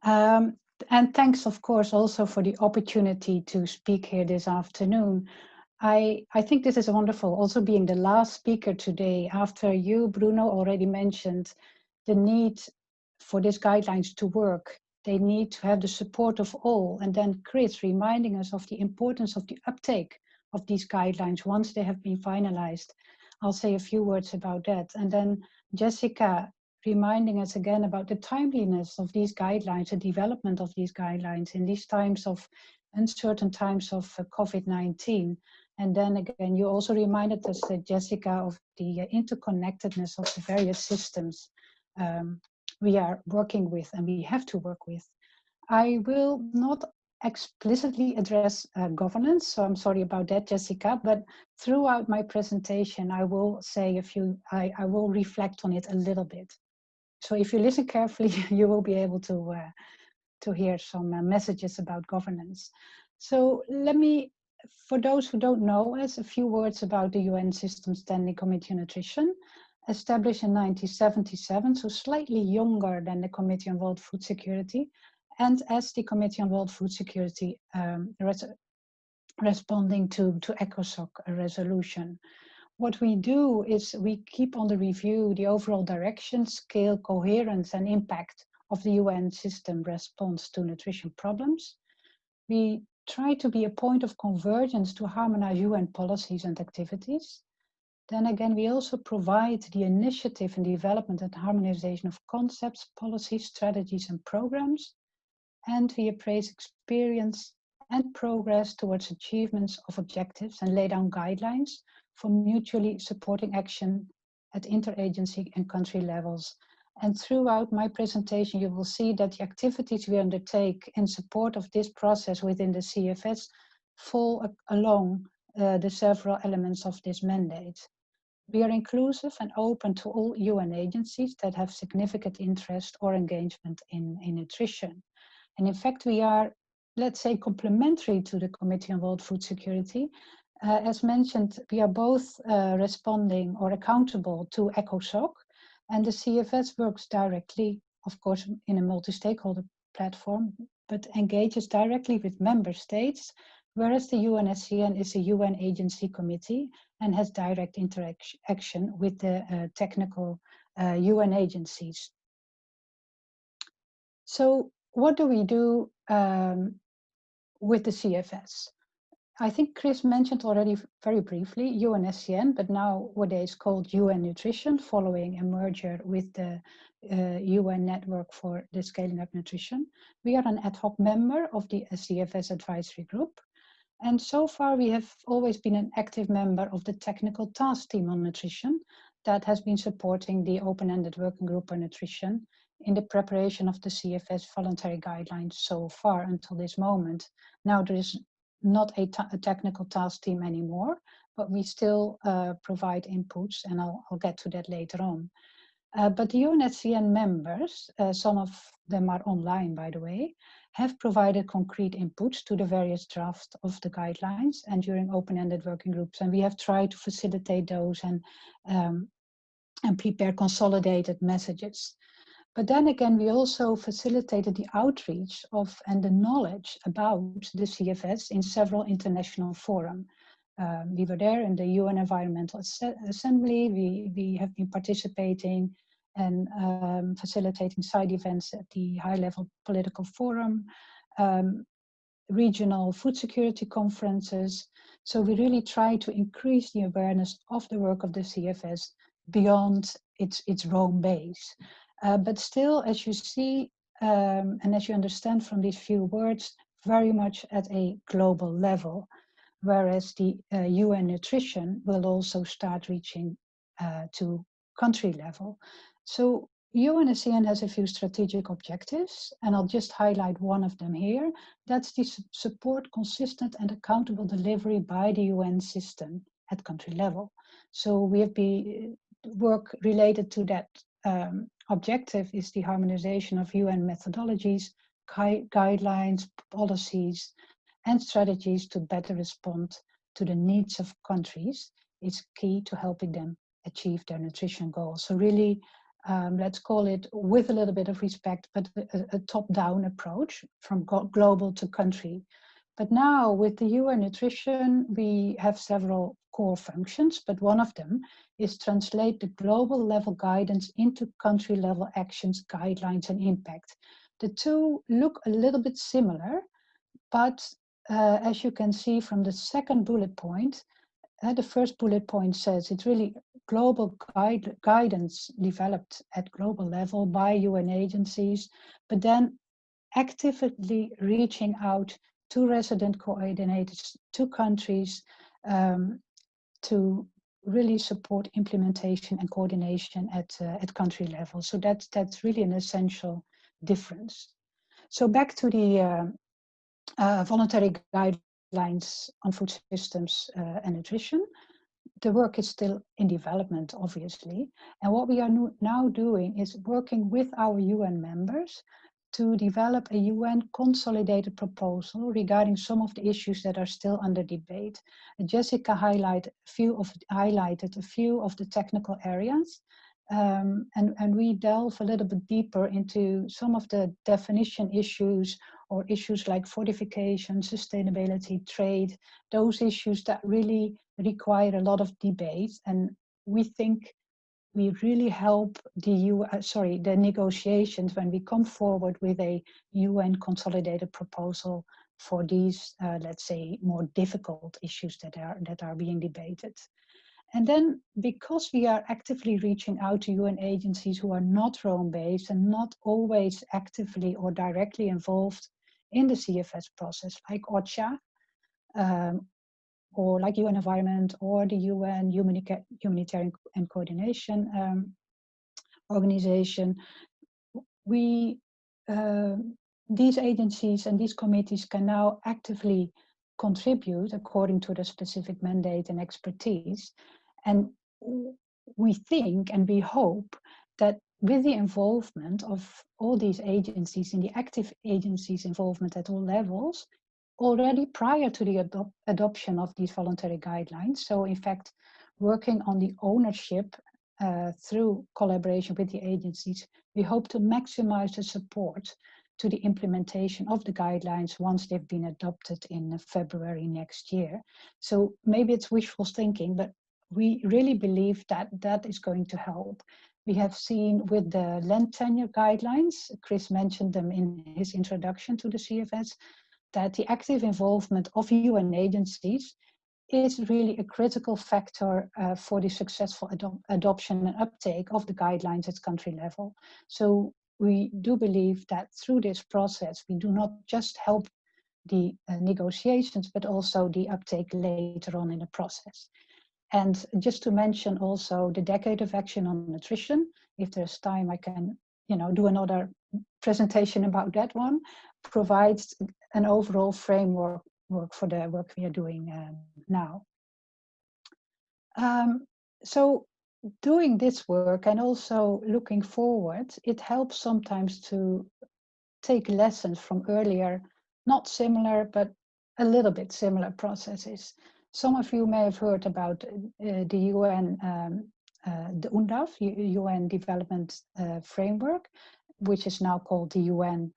And thanks, of course, also for the opportunity to speak here this afternoon. I think this is wonderful, also being the last speaker today after you, Bruno, already mentioned the need for these guidelines to work. They need to have the support of all. And then Chris reminding us of the importance of the uptake of these guidelines once they have been finalized. I'll say a few words about that. And then Jessica reminding us again about the timeliness of these guidelines, the development of these guidelines in these times of uncertain times of COVID-19. And then again, you also reminded us, Jessica, of the interconnectedness of the various systems we are working with and we have to work with. I will not explicitly address governance, so I'm sorry about that, Jessica, but throughout my presentation, I will say I will reflect on it a little bit. So if you listen carefully, you will be able to hear some messages about governance. So let me, for those who don't know us, a few words about the UN System Standing Committee on Nutrition, established in 1977, so slightly younger than the Committee on World Food Security, and as the Committee on World Food Security responding to ECOSOC resolution. What we do is we keep on the review the overall direction, scale, coherence, and impact of the UN system response to nutrition problems. We try to be a point of convergence to harmonize UN policies and activities. Then again, we also provide the initiative and development and harmonization of concepts, policies, strategies, and programs. And we appraise experience and progress towards achievements of objectives and lay down guidelines for mutually supporting action at interagency and country levels. And throughout my presentation, you will see that the activities we undertake in support of this process within the CFS fall along the several elements of this mandate. We are inclusive and open to all UN agencies that have significant interest or engagement in nutrition. And in fact, we are, let's say, complementary to the Committee on World Food Security. As mentioned, we are both responding or accountable to ECOSOC, and the CFS works directly, of course, in a multi-stakeholder platform, but engages directly with member states, whereas the UNSCN is a UN agency committee and has direct interaction with the technical UN agencies. So what do we do with the CFS? I think Chris mentioned already very briefly UNSCN, but nowadays called UN Nutrition, following a merger with the UN Network for the Scaling Up Nutrition. We are an ad hoc member of the CFS advisory group. And so far, we have always been an active member of the technical task team on nutrition that has been supporting the open-ended working group on nutrition in the preparation of the CFS voluntary guidelines so far until this moment. Now there is not a technical task team anymore, but we still provide inputs, and I'll get to that later on. But the UNSCN members, some of them are online, by the way, have provided concrete inputs to the various drafts of the guidelines and during open-ended working groups. And we have tried to facilitate those and prepare consolidated messages. But then again, we also facilitated the outreach of and the knowledge about the CFS in several international forums. We were there in the UN Environmental Assembly. We have been participating and facilitating side events at the high-level political forum, regional food security conferences. So we really try to increase the awareness of the work of the CFS beyond its Rome base. But still, as you see, and as you understand from these few words, very much at a global level, whereas the UN Nutrition will also start reaching to country level. So UNSCN has a few strategic objectives, and I'll just highlight one of them here. That's the support consistent and accountable delivery by the UN system at country level. So we have work related to that objective is the harmonization of UN methodologies, guidelines, policies, and strategies to better respond to the needs of countries. Is key to helping them achieve their nutrition goals. So really, let's call it, with a little bit of respect, but a top-down approach from global to country. But now with the UN Nutrition, we have several core functions, but one of them is translate the global level guidance into country level actions, guidelines, and impact. The two look a little bit similar, but as you can see from the second bullet point, the first bullet point says it's really global guidance developed at global level by UN agencies, but then actively reaching out to resident coordinators, to countries, to really support implementation and coordination at country level. So that's really an essential difference. So back to the voluntary guidelines on food systems and nutrition. The work is still in development, obviously. And what we are now doing is working with our UN members to develop a UN consolidated proposal regarding some of the issues that are still under debate. Jessica highlighted a few of the technical areas, and we delve a little bit deeper into some of the definition issues or issues like fortification, sustainability, trade, those issues that really require a lot of debate. And we think we really help the negotiations when we come forward with a UN consolidated proposal for these, let's say, more difficult issues that are being debated. And then, because we are actively reaching out to UN agencies who are not Rome-based and not always actively or directly involved in the CFS process, like OCHA, or like UN Environment or the UN Humanitarian and Coordination Organization, these agencies and these committees can now actively contribute according to their specific mandate and expertise. And we think and we hope that with the involvement of all these agencies and the active agencies' involvement at all levels, already prior to the adoption of these voluntary guidelines, so in fact, working on the ownership through collaboration with the agencies, we hope to maximize the support to the implementation of the guidelines once they've been adopted in February next year. So maybe it's wishful thinking, but we really believe that that is going to help. We have seen with the land tenure guidelines, Chris mentioned them in his introduction to the CFS, that the active involvement of UN agencies is really a critical factor for the successful adoption and uptake of the guidelines at country level. So we do believe that through this process, we do not just help the negotiations, but also the uptake later on in the process. And just to mention also the Decade of Action on Nutrition, if there's time, I can do another presentation about that one, provides an overall framework for the work we are doing now. So doing this work and also looking forward, it helps sometimes to take lessons from earlier, not similar, but a little bit similar processes. Some of you may have heard about the UN, the UNDAF, UN Development Framework, which is now called the UN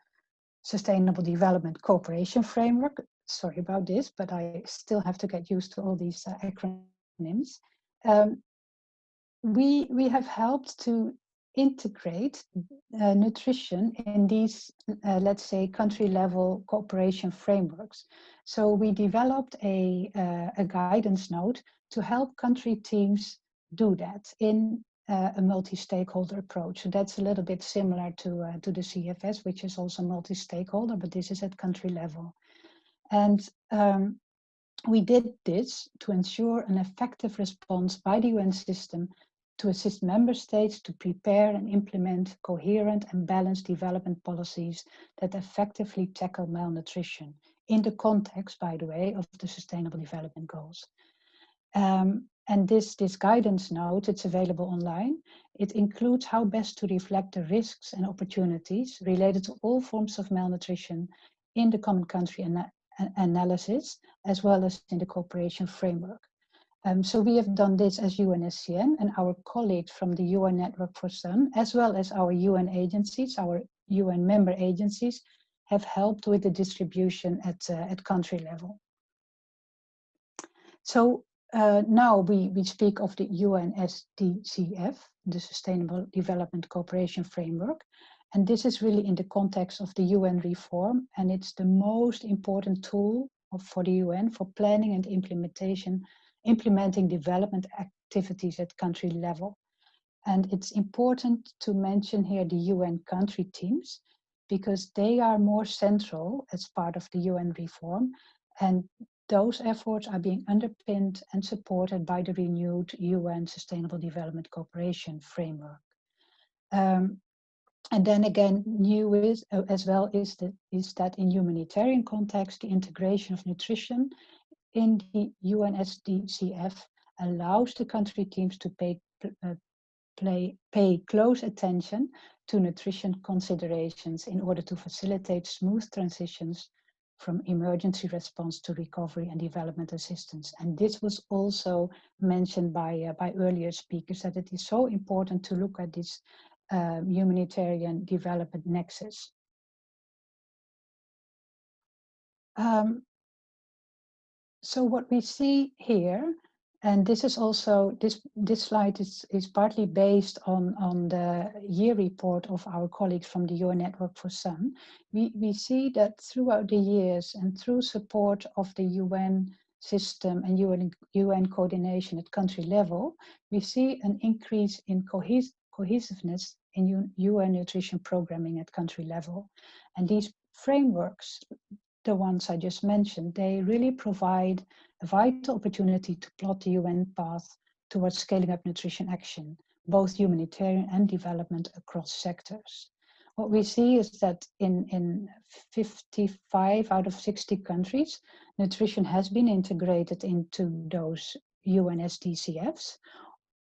Sustainable Development Cooperation Framework. Sorry about this, but I still have to get used to all these acronyms. We have helped to integrate nutrition in these, let's say, country-level cooperation frameworks. So we developed a guidance note to help country teams do that in a multi-stakeholder approach. So that's a little bit similar to the CFS, which is also multi-stakeholder, but this is at country level. And we did this to ensure an effective response by the UN system to assist member states to prepare and implement coherent and balanced development policies that effectively tackle malnutrition in the context, by the way, of the Sustainable Development Goals. And this guidance note, it's available online. It includes how best to reflect the risks and opportunities related to all forms of malnutrition in the Common Country Analysis, as well as in the cooperation framework. So we have done this as UNSCN, and our colleagues from the UN Network for Sun, as well as our UN agencies, our UN member agencies, have helped with the distribution at country level. So now we speak of the UNSDCF, the Sustainable Development Cooperation Framework, and this is really in the context of the UN reform, and it's the most important tool for the UN for planning and implementing development activities at country level. And it's important to mention here the UN country teams, because they are more central as part of the UN reform, and those efforts are being underpinned and supported by the renewed UN Sustainable Development Cooperation Framework. And then again, new is as well is that in humanitarian context, the integration of nutrition in the UNSDCF allows the country teams to pay close attention to nutrition considerations in order to facilitate smooth transitions from emergency response to recovery and development assistance. And this was also mentioned by earlier speakers, that it is so important to look at this humanitarian development nexus. So what we see here, and this is also, this slide is partly based on the year report of our colleagues from the UN Network for Sun. We see that throughout the years and through support of the UN system and UN coordination at country level, we see an increase in cohesiveness in UN nutrition programming at country level. And these frameworks, the ones I just mentioned, they really provide a vital opportunity to plot the UN path towards scaling up nutrition action, both humanitarian and development across sectors. What we see is that in 55 out of 60 countries, nutrition has been integrated into those UN SDCFs,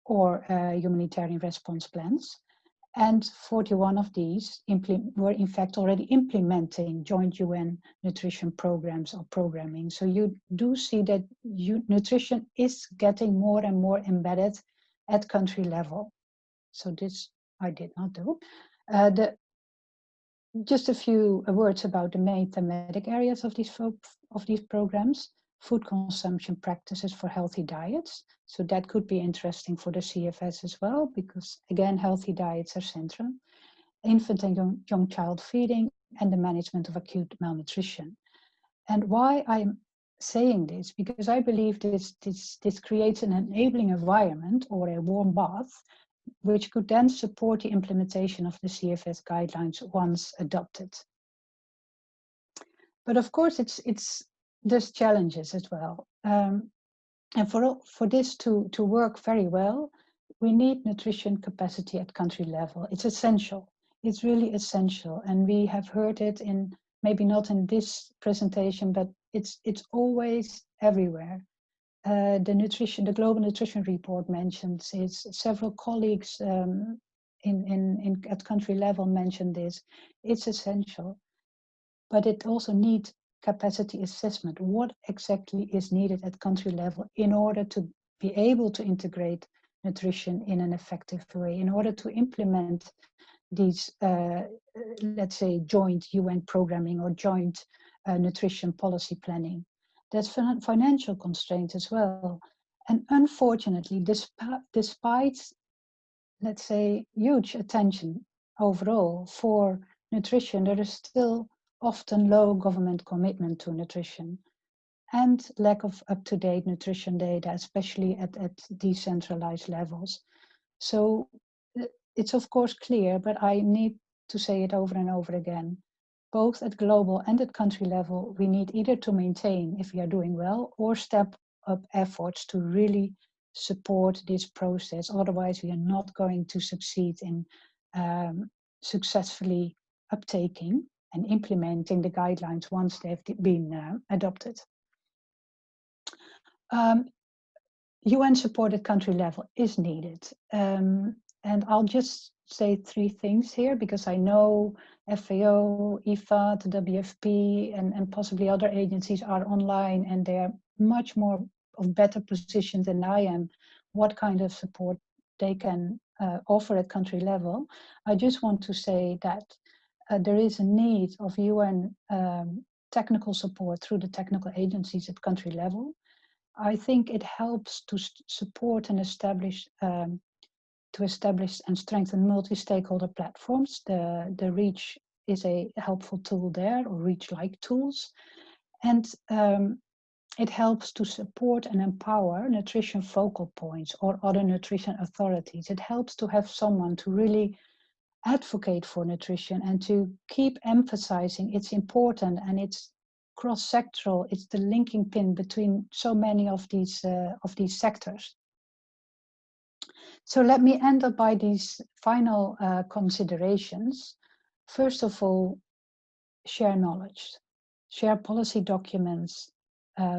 or humanitarian response plans. And 41 of these were in fact already implementing joint UN nutrition programs or programming. So you do see that nutrition is getting more and more embedded at country level. So this I did not do. Just a few words about the main thematic areas of these programs. Food consumption practices for healthy diets. So that could be interesting for the CFS as well, because again, healthy diets are central. Infant and young child feeding and the management of acute malnutrition. And why I'm saying this, because I believe this creates an enabling environment or a warm bath, which could then support the implementation of the CFS guidelines once adopted. But of course, there's challenges as well. And for this to work very well, we need nutrition capacity at country level. It's essential. It's really essential. And we have heard it in, maybe not in this presentation, but it's always everywhere. The Global Nutrition Report mentions it. Several colleagues at country level mentioned this. It's essential. But it also needs capacity assessment. What exactly is needed at country level in order to be able to integrate nutrition in an effective way, in order to implement these, let's say, joint UN programming or joint nutrition policy planning. There's financial constraints as well. And unfortunately, despite, let's say, huge attention overall for nutrition, there is still often low government commitment to nutrition and lack of up-to-date nutrition data, especially at decentralized levels. So it's of course clear, but I need to say it over and over again. Both at global and at country level, we need either to maintain, if we are doing well, or step up efforts to really support this process. Otherwise, we are not going to succeed in successfully uptaking and implementing the guidelines once they've been adopted. UN support at country level is needed. And I'll just say three things here, because I know FAO, IFAD, WFP, and possibly other agencies are online, and they're much more of better position than I am, what kind of support they can offer at country level. I just want to say that there is a need of UN technical support through the technical agencies at country level. I think it helps to support and establish and strengthen multi-stakeholder platforms. The REACH is a helpful tool there, or REACH-like tools. And it helps to support and empower nutrition focal points or other nutrition authorities. It helps to have someone to really advocate for nutrition and to keep emphasizing it's important and it's cross-sectoral. It's the linking pin between so many of these sectors. So let me end up by these final considerations. First of all, share knowledge, share policy documents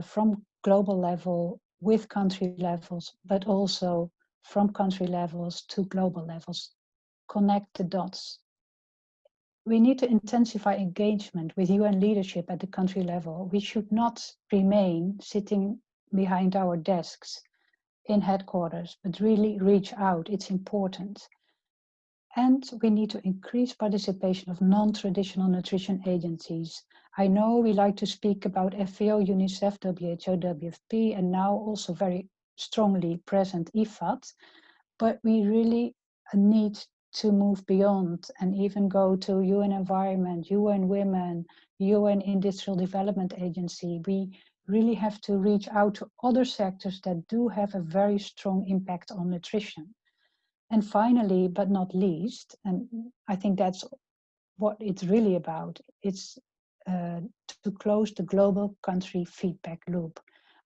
from global level with country levels, but also from country levels to global levels. Connect the dots. We need to intensify engagement with UN leadership at the country level. We should not remain sitting behind our desks in headquarters, but really reach out. It's important. And we need to increase participation of non-traditional nutrition agencies. I know we like to speak about FAO, UNICEF, WHO, WFP, and now also very strongly present IFAD, but we really need to move beyond and even go to UN Environment, UN Women, UN Industrial Development Agency. We really have to reach out to other sectors that do have a very strong impact on nutrition. And finally, but not least, and I think that's what it's really about, it's to close the global country feedback loop.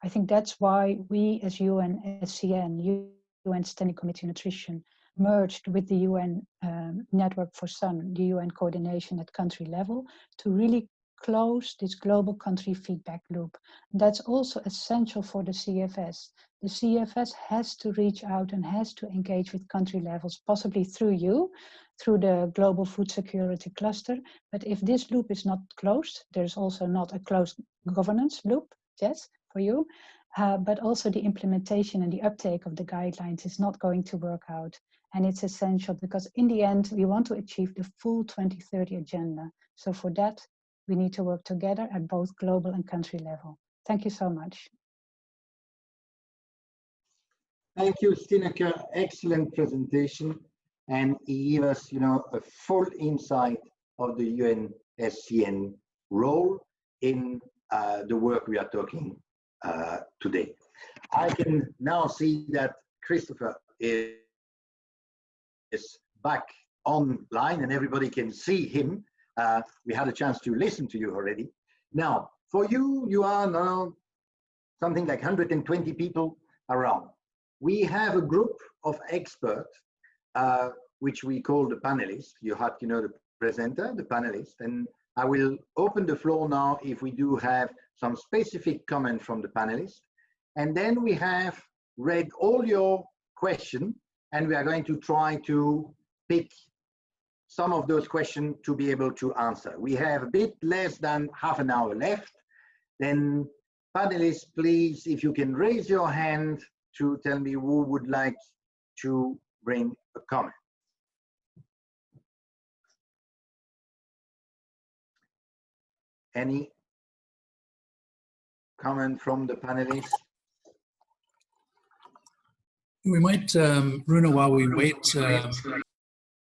I think that's why we as UNSCN, UN Standing Committee on Nutrition, merged with the UN Network for Sun, the UN coordination at country level, to really close this global country feedback loop. That's also essential for the CFS. The CFS has to reach out and has to engage with country levels, possibly through you, through the Global Food Security Cluster. But if this loop is not closed, there's also not a closed governance loop, yes, for you. But also the implementation and the uptake of the guidelines is not going to work out. And it's essential because in the end, we want to achieve the full 2030 agenda. So for that, we need to work together at both global and country level. Thank you so much. Thank you, Stineke. Excellent presentation. And he gave us, a full insight of the UNSCN role in the work we are talking today. I can now see that Christopher is back online and everybody can see him. We had a chance to listen to you already. Now, for you, you are now something like 120 people around. We have a group of experts, which we call the panelists. You have, the presenter, the panelist, and I will open the floor now if we do have some specific comment from the panelists. And then we have read all your questions, and we are going to try to pick some of those questions to be able to answer. We have a bit less than half an hour left. Then panelists, please, if you can raise your hand to tell me who would like to bring a comment. Any comment from the panelists? We might, Bruno, while we wait,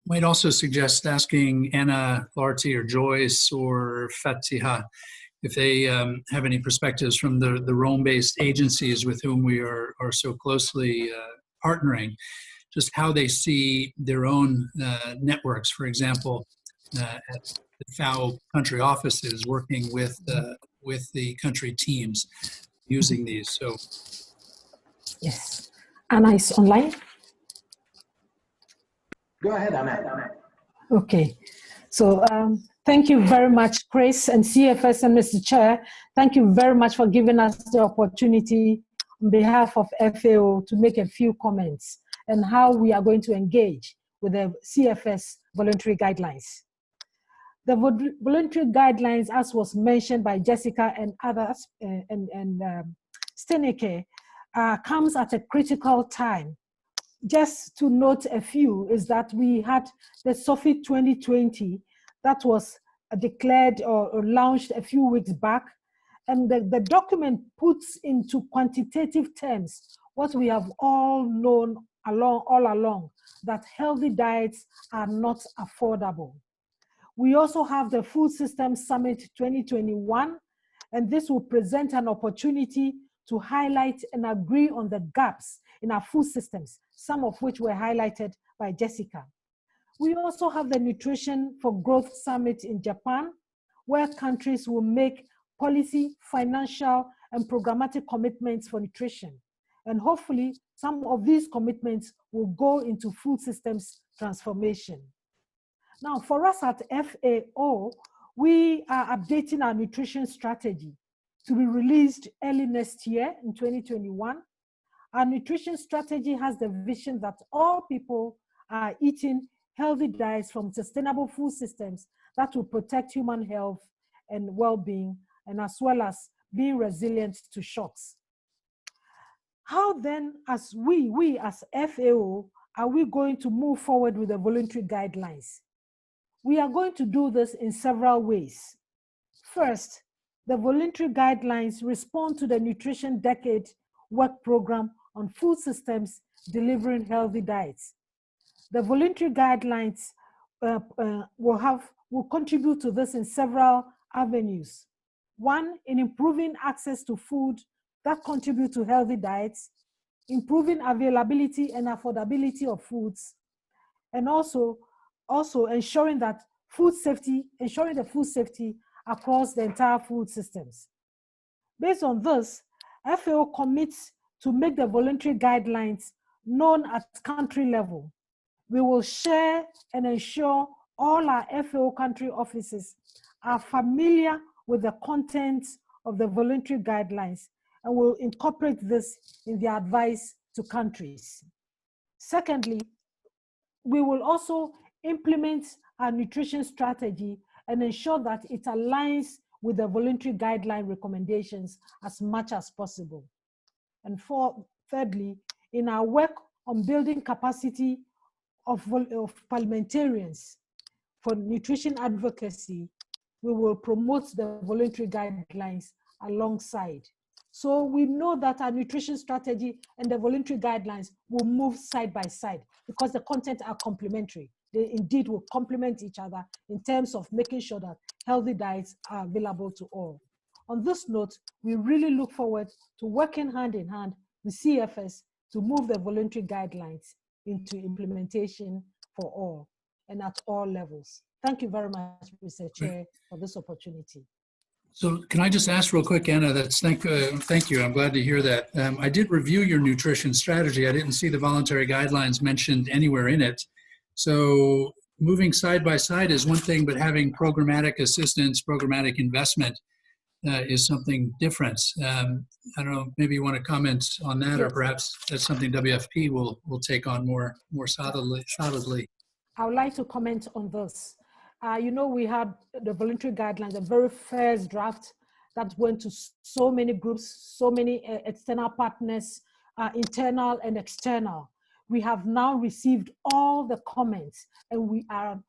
might also suggest asking Anna, Larty, or Joyce, or Fatiha if they have any perspectives from the Rome-based agencies with whom we are so closely partnering, just how they see their own networks, for example, at the FAO country offices working with the country teams using these. So, yes. Anna is online. Go ahead, Anna. Okay. So thank you very much, Chris and CFS and Mr. Chair. Thank you very much for giving us the opportunity on behalf of FAO to make a few comments on how we are going to engage with the CFS voluntary guidelines. The voluntary guidelines, as was mentioned by Jessica and others, Stineke, comes at a critical time. Just to note a few is that we had the SOFI 2020 that was declared or launched a few weeks back, and the document puts into quantitative terms what we have all known all along, that healthy diets are not affordable. We also have the Food Systems Summit 2021, and this will present an opportunity to highlight and agree on the gaps in our food systems, some of which were highlighted by Jessica. We also have the Nutrition for Growth Summit in Japan, where countries will make policy, financial, and programmatic commitments for nutrition. And hopefully, some of these commitments will go into food systems transformation. Now, for us at FAO, we are updating our nutrition strategy to be released early next year in 2021. Our nutrition strategy has the vision that all people are eating healthy diets from sustainable food systems that will protect human health and well-being, and as well as being resilient to shocks. How then, as we as FAO, are we going to move forward with the voluntary guidelines? We are going to do this in several ways. First, the voluntary guidelines respond to the Nutrition Decade work program on food systems delivering healthy diets. The voluntary guidelines will contribute to this in several avenues. One, in improving access to food that contribute to healthy diets, improving availability and affordability of foods, and also ensuring the food safety across the entire food systems. Based on this, FAO commits to make the voluntary guidelines known at country level. We will share and ensure all our FAO country offices are familiar with the contents of the voluntary guidelines and will incorporate this in the advice to countries. Secondly, we will also implement our nutrition strategy and ensure that it aligns with the voluntary guideline recommendations as much as possible. And thirdly, in our work on building capacity of parliamentarians for nutrition advocacy, we will promote the voluntary guidelines alongside. So we know that our nutrition strategy and the voluntary guidelines will move side by side because the content are complementary. They indeed will complement each other in terms of making sure that healthy diets are available to all. On this note, we really look forward to working hand in hand with CFS to move the voluntary guidelines into implementation for all and at all levels. Thank you very much, Mr. Chair, for this opportunity. So can I just ask real quick, Anna, thank you, I'm glad to hear that. I did review your nutrition strategy. I didn't see the voluntary guidelines mentioned anywhere in it. So moving side by side is one thing, but having programmatic assistance, programmatic investment is something different. I don't know, maybe you want to comment on that, or perhaps that's something WFP will take on more solidly. I would like to comment on this. You know, we had the voluntary guidelines, the very first draft that went to so many groups, so many external partners, internal and external. We have now received all the comments and we are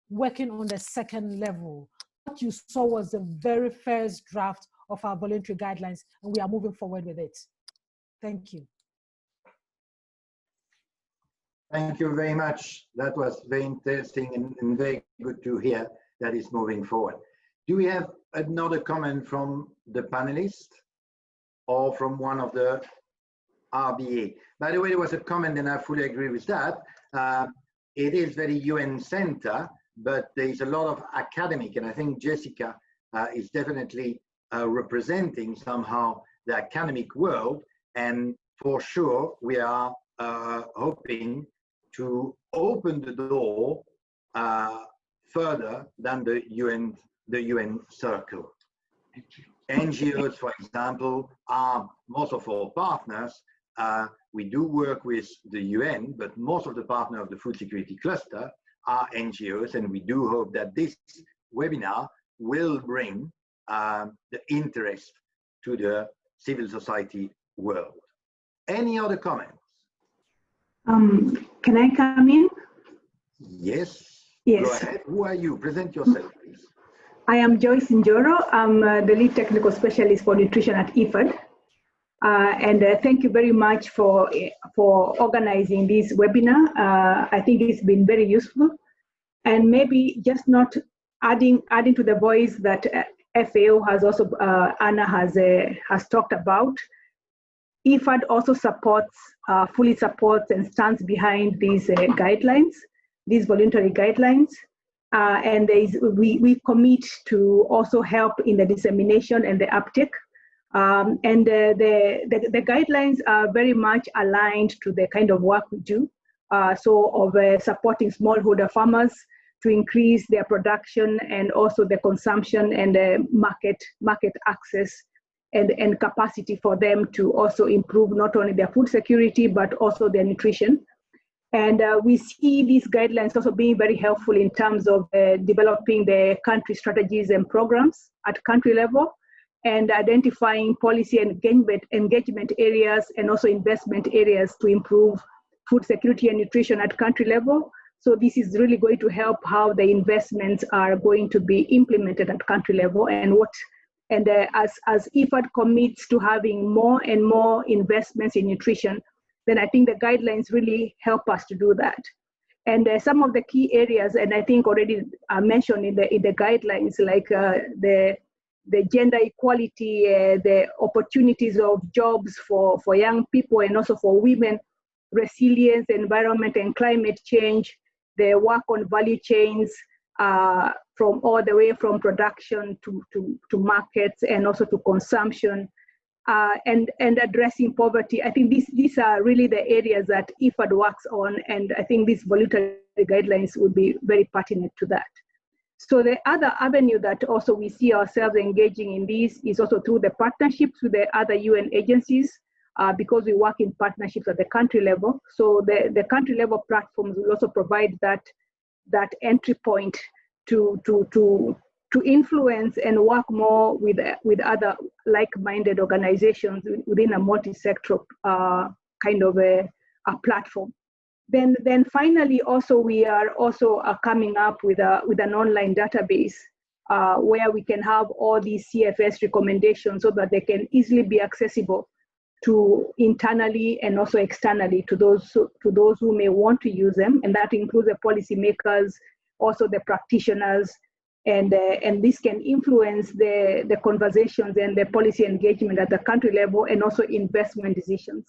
working on the second level. What you saw was the very first draft of our voluntary guidelines and we are moving forward with it. Thank you. Thank you very much. That was very interesting and very good to hear that is moving forward. Do we have another comment from the panelists or from one of the RBA? By the way, there was a comment and I fully agree with that. It is very UN-centered, but there is a lot of academic, and I think Jessica is definitely representing somehow the academic world, and for sure we are hoping to open the door further than the UN circle. NGOs, for example, are most of our partners. We do work with the UN, but most of the partners of the food security cluster are NGOs, and we do hope that this webinar will bring the interest to the civil society world. Any other comments? Can I come in? Yes. Yes. Go ahead. Who are you? Present yourself, please. I am Joyce Njoro. I'm the lead technical specialist for nutrition at IFAD. Thank you very much for organizing this webinar. I think it's been very useful. And maybe just not adding to the voice that FAO has also, Anna has talked about. IFAD also fully supports and stands behind these guidelines, these voluntary guidelines. And we commit to also help in the dissemination and the uptake. The guidelines are very much aligned to the kind of work we do. Supporting smallholder farmers to increase their production and also the consumption and the market access and capacity for them to also improve not only their food security, but also their nutrition. And we see these guidelines also being very helpful in terms of developing the country strategies and programs at country level and identifying policy and engagement areas and also investment areas to improve food security and nutrition at country level. So this is really going to help how the investments are going to be implemented at country level and as IFAD commits to having more and more investments in nutrition, then I think the guidelines really help us to do that. And some of the key areas, and I think already mentioned in the guidelines, like the gender equality, the opportunities of jobs for young people and also for women, resilience, environment and climate change, the work on value chains, from all the way from production to markets and also to consumption, and addressing poverty. I think these are really the areas that IFAD works on, and I think these voluntary guidelines would be very pertinent to that. So the other avenue that also we see ourselves engaging in this is also through the partnerships with the other UN agencies, because we work in partnerships at the country level. So the country level platforms will also provide that entry point to influence and work more with other like-minded organizations within a multi-sector kind of a platform. Then finally, also we are also coming up with an online database where we can have all these CFS recommendations so that they can easily be accessible to internally and also externally to those who may want to use them, and that includes the policymakers, also the practitioners, and this can influence the conversations and the policy engagement at the country level and also investment decisions.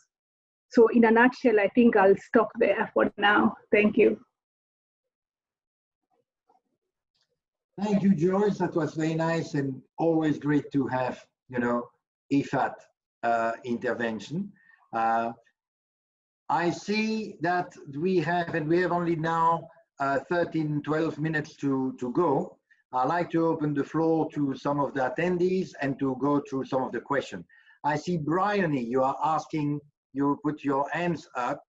So in a nutshell, I think I'll stop there for now. Thank you. Thank you, Joyce. That was very nice and always great to have, IFAT intervention. I see that we have only now 12 minutes to go. I'd like to open the floor to some of the attendees and to go through some of the questions. I see Bryony, you are asking, you put your hands up.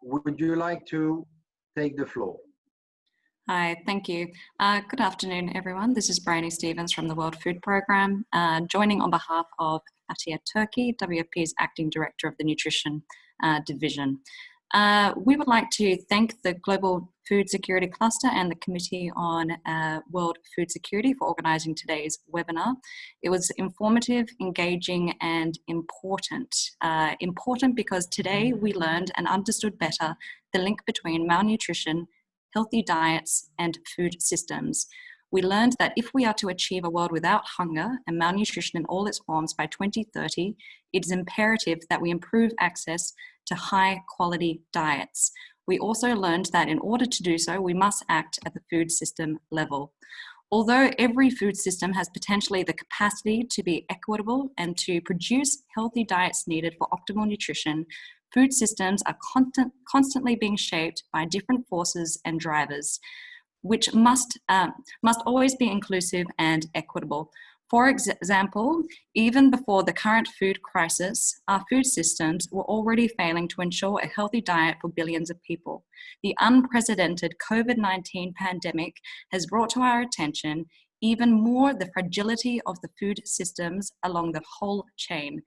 Would you like to take the floor? Hi, thank you. Good afternoon, everyone. This is Bryony Stevens from the World Food Programme, joining on behalf of Fatih Turkey, WFP's Acting Director of the Nutrition Division. We would like to thank the Global Food Security Cluster and the Committee on World Food Security for organising today's webinar. It was informative, engaging and important. Important because today we learned and understood better the link between malnutrition, healthy diets and food systems. We learned that if we are to achieve a world without hunger and malnutrition in all its forms by 2030, it is imperative that we improve access to high quality diets. We also learned that in order to do so, we must act at the food system level. Although every food system has potentially the capacity to be equitable and to produce healthy diets needed for optimal nutrition, food systems are constantly being shaped by different forces and drivers, which must always be inclusive and equitable. For example, even before the current food crisis, our food systems were already failing to ensure a healthy diet for billions of people. The unprecedented COVID-19 pandemic has brought to our attention even more the fragility of the food systems along the whole chain,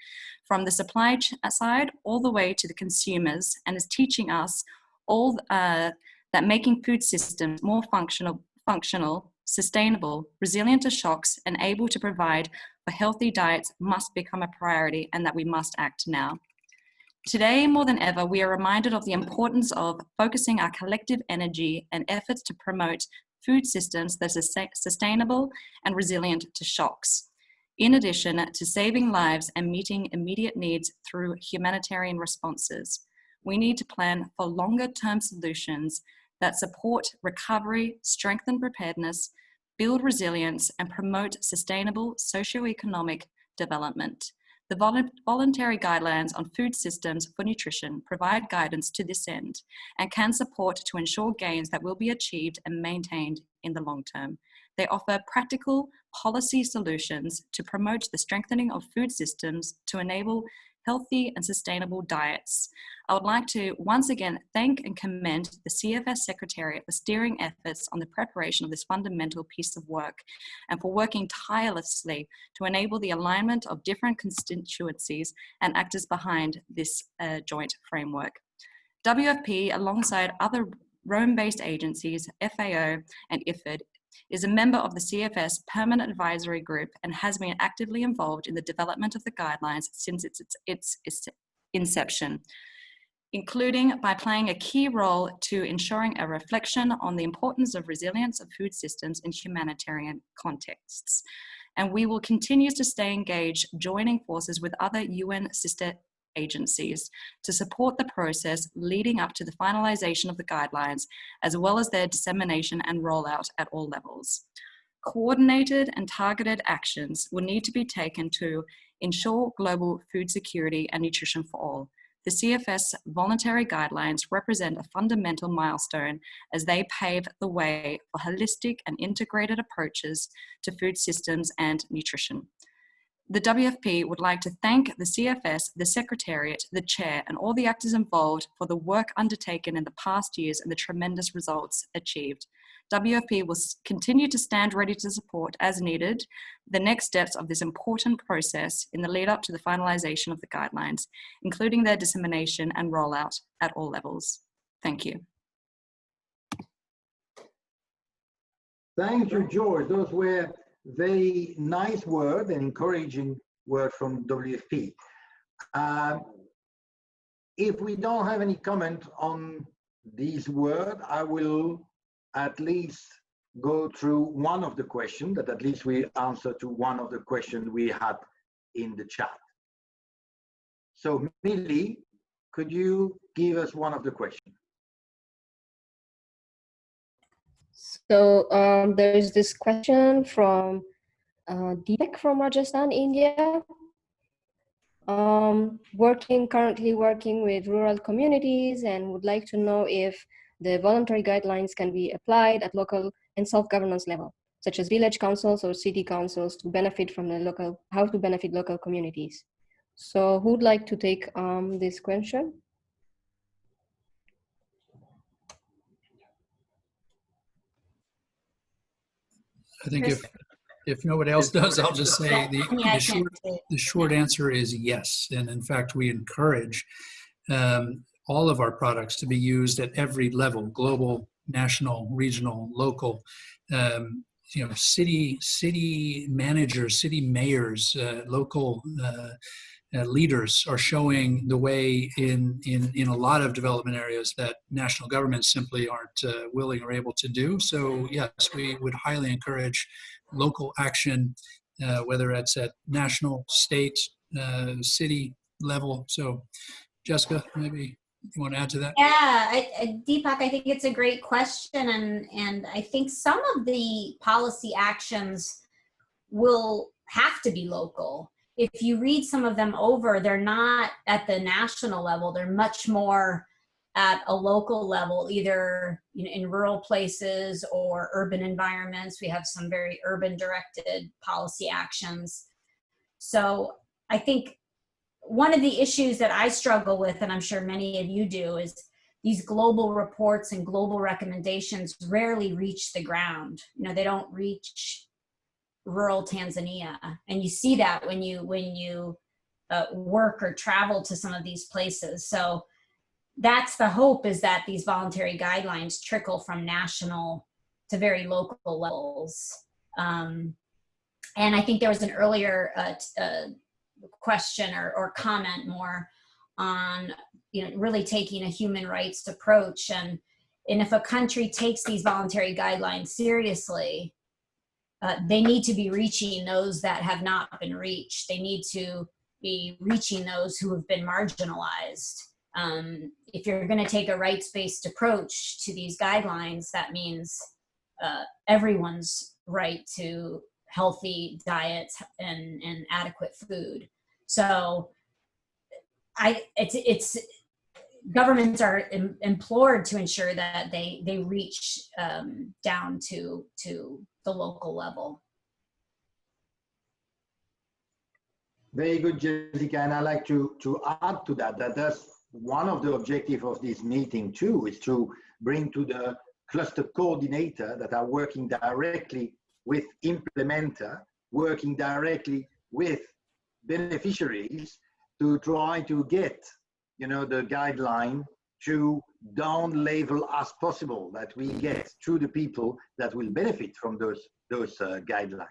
from the supply side all the way to the consumers, and is teaching us all that making food systems more functional, sustainable, resilient to shocks, and able to provide for healthy diets must become a priority, and that we must act now. Today, more than ever, we are reminded of the importance of focusing our collective energy and efforts to promote food systems that are sustainable and resilient to shocks. In addition to saving lives and meeting immediate needs through humanitarian responses, we need to plan for longer-term solutions that support recovery, strengthen preparedness, build resilience, and promote sustainable socioeconomic development. The Voluntary Guidelines on Food Systems for Nutrition provide guidance to this end and can support to ensure gains that will be achieved and maintained in the long term. They offer practical policy solutions to promote the strengthening of food systems to enable healthy and sustainable diets. I would like to once again thank and commend the CFS Secretariat for steering efforts on the preparation of this fundamental piece of work and for working tirelessly to enable the alignment of different constituencies and actors behind this joint framework. WFP, alongside other Rome-based agencies, FAO and IFAD, is a member of the CFS Permanent Advisory Group and has been actively involved in the development of the guidelines since its inception, including by playing a key role to ensuring a reflection on the importance of resilience of food systems in humanitarian contexts. And we will continue to stay engaged, joining forces with other UN sister agencies to support the process leading up to the finalization of the guidelines, as well as their dissemination and rollout at all levels. Coordinated and targeted actions will need to be taken to ensure global food security and nutrition for all. The CFS Voluntary Guidelines represent a fundamental milestone as they pave the way for holistic and integrated approaches to food systems and nutrition. The WFP would like to thank the CFS, the Secretariat, the Chair, and all the actors involved for the work undertaken in the past years and the tremendous results achieved. WFP will continue to stand ready to support, as needed, the next steps of this important process in the lead up to the finalisation of the guidelines, including their dissemination and rollout at all levels. Thank you. Thank you, George. Those were very nice words and encouraging words from WFP. If we don't have any comment on these words, I will at least go through one of the questions, that at least we answer to one of the questions we had in the chat. So Millie, could you give us one of the questions? So there's this question from Deepak from Rajasthan, India. Currently working with rural communities and would like to know if the voluntary guidelines can be applied at local and self-governance level, such as village councils or city councils, to benefit from the how to benefit local communities. So who would like to take this question? I think if nobody else does, I'll just say the short answer is yes. And in fact, we encourage all of our products to be used at every level: global, national, regional, local. City managers, city mayors, local leaders are showing the way in a lot of development areas that national governments simply aren't willing or able to do. So yes, we would highly encourage local action, whether it's at national, state, city level. So Jessica, maybe you want to add to that? Yeah, Deepak, I think it's a great question. And I think some of the policy actions will have to be local. If you read some of them over, they're not at the national level. They're much more at a local level, either in rural places or urban environments. We have some very urban directed policy actions. So I think one of the issues that I struggle with, and I'm sure many of you do, is these global reports and global recommendations rarely reach the ground. They don't reach rural Tanzania, and you see that when you work or travel to some of these places. So that's the hope, is that these voluntary guidelines trickle from national to very local levels. And I think there was an earlier question or comment more on really taking a human rights approach, and if a country takes these voluntary guidelines seriously, they need to be reaching those that have not been reached. They need to be reaching those who have been marginalized. If you're going to take a rights-based approach to these guidelines, that means everyone's right to healthy diets and adequate food. So governments are implored to ensure that they reach down to the local level. Very good, Jessica. And I'd like to add to that that's one of the objectives of this meeting too, is to bring to the cluster coordinator that are working directly with implementer, working directly with beneficiaries, to try to get the guideline to down level as possible, that we get to the people that will benefit from those guidelines.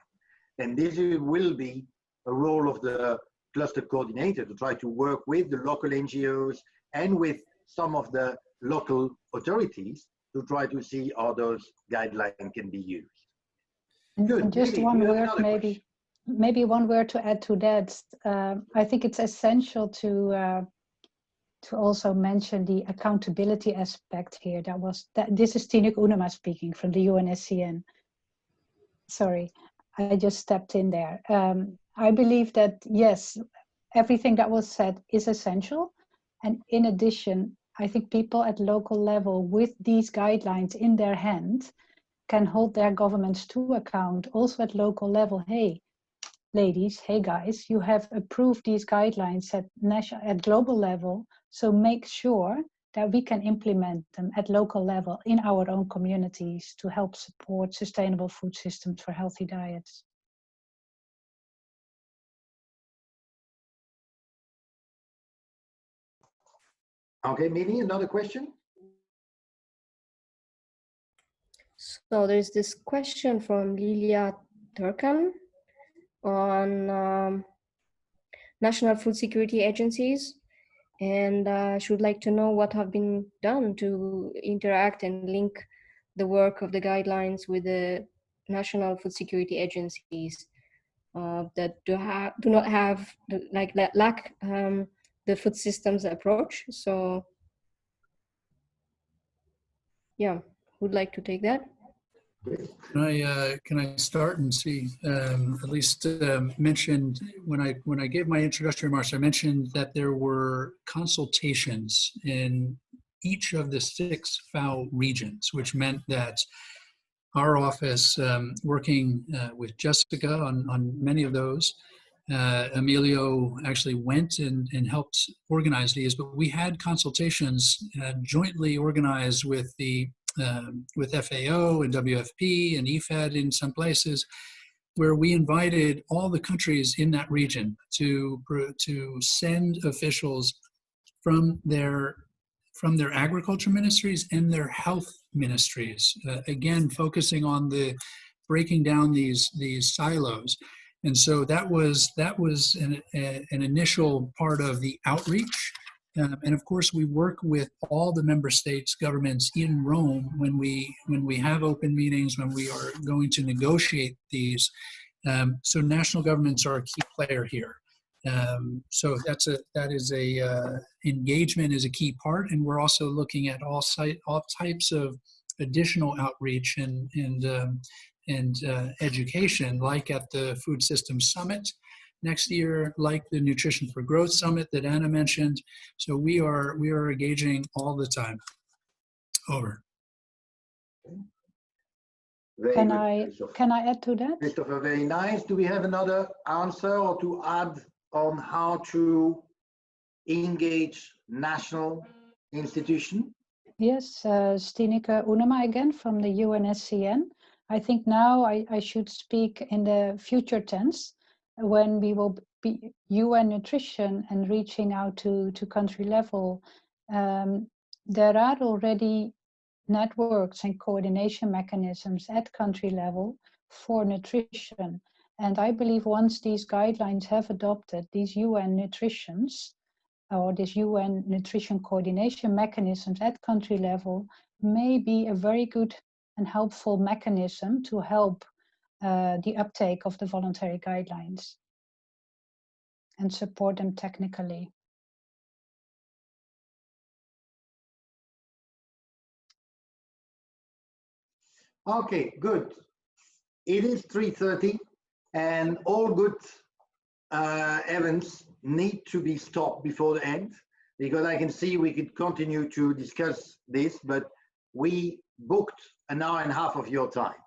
And this will be a role of the cluster coordinator, to try to work with the local NGOs and with some of the local authorities to try to see how those guidelines can be used. Good. And just one word, maybe one word to add to that. I think it's essential to also mention the accountability aspect here. This is Tinuk Unema speaking from the UNSCN. Sorry, I just stepped in there. I believe that, yes, everything that was said is essential, And in addition, I think people at local level with these guidelines in their hand can hold their governments to account also at local level. Hey, ladies, hey guys, you have approved these guidelines at global level, so make sure that we can implement them at local level in our own communities to help support sustainable food systems for healthy diets. Okay, Mini, another question? So there's this question from Lilia Turkan on national food security agencies, and she would like to know what have been done to interact and link the work of the guidelines with the national food security agencies that do not have lack the food systems approach. So yeah, would like to take that. Can I start and see? At least mentioned when I gave my introductory remarks, I mentioned that there were consultations in each of the 6 FAO regions, which meant that our office, working with Jessica on many of those, Emilio actually went and helped organize these, but we had consultations jointly organized with FAO and WFP and EFAD in some places, where we invited all the countries in that region to send officials from their agriculture ministries and their health ministries, again focusing on the breaking down these silos. And so that was an initial part of the outreach. And of course, we work with all the member states' governments in Rome when we have open meetings, when we are going to negotiate these. So national governments are a key player here. So engagement is a key part, and we're also looking at all types of additional outreach and education, like at the Food Systems Summit next year, like the Nutrition for Growth Summit that Anna mentioned. So we are engaging all the time. Over. Can I add to that? Christopher, very nice. Do we have another answer or to add on how to engage national institution? Yes, Stineke Unema again from the UNSCN. I think now I should speak in the future tense when we will be UN nutrition and reaching out to country level. There are already networks and coordination mechanisms at country level for nutrition. And I believe once these guidelines have adopted these UN nutritions, or this UN nutrition coordination mechanisms at country level, may be a very good and helpful mechanism to help the uptake of the voluntary guidelines and support them technically. Okay, good. It is 3:30 and all good events need to be stopped before the end, because I can see we could continue to discuss this, but we booked an hour and a half of your time.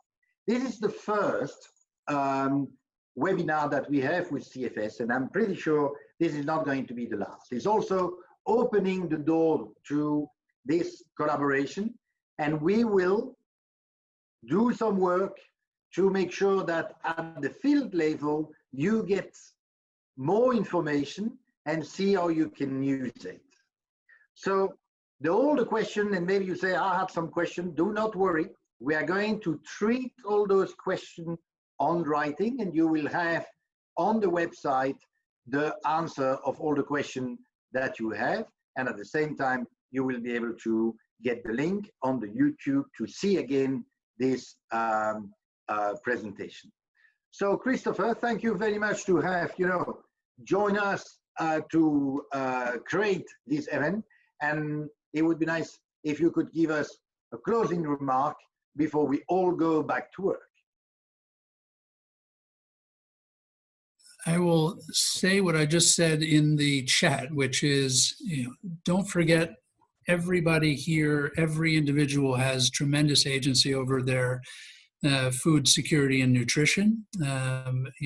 This is the first webinar that we have with CFS, and I'm pretty sure this is not going to be the last. It's also opening the door to this collaboration, and we will do some work to make sure that at the field level, you get more information and see how you can use it. So the older question, and maybe you say, I have some questions, do not worry. We are going to treat all those questions on writing, and you will have on the website the answer of all the questions that you have. And at the same time, you will be able to get the link on the YouTube to see again this presentation. So Christopher, thank you very much to have join us to create this event, and it would be nice if you could give us a closing remark before we all go back to work. I will say what I just said in the chat, which is, don't forget, everybody here, every individual has tremendous agency over their food security and nutrition.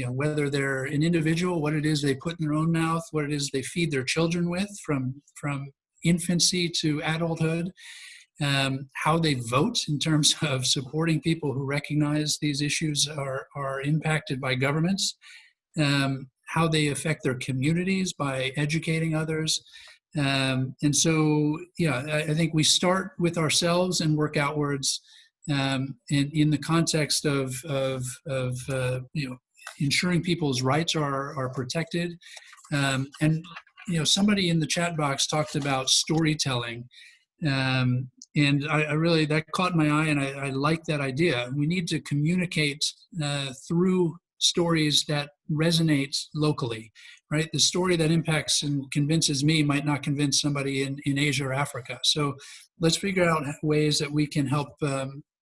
Whether they're an individual, what it is they put in their own mouth, what it is they feed their children with from infancy to adulthood, how they vote in terms of supporting people who recognize these issues are impacted by governments, how they affect their communities by educating others. And so, I think we start with ourselves and work outwards. In the context of ensuring people's rights are protected. And somebody in the chat box talked about storytelling. And I really, that caught my eye, and I like that idea. We need to communicate through stories that resonate locally, right? The story that impacts and convinces me might not convince somebody in Asia or Africa. So let's figure out ways that we can help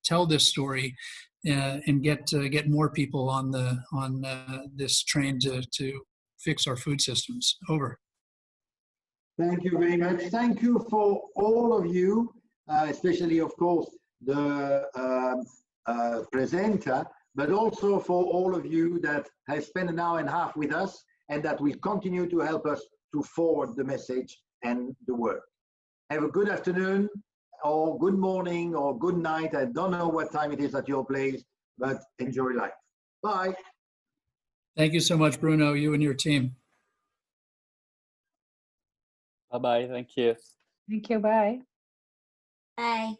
tell this story and get more people on this train to fix our food systems. Over. Thank you very much. Thank you for all of you, especially, of course, the presenter, but also for all of you that have spent an hour and a half with us and that will continue to help us to forward the message and the work. Have a good afternoon, or good morning, or good night. I don't know what time it is at your place, but enjoy life. Bye. Thank you so much, Bruno, you and your team. Bye-bye. Thank you. Thank you. Bye. Bye.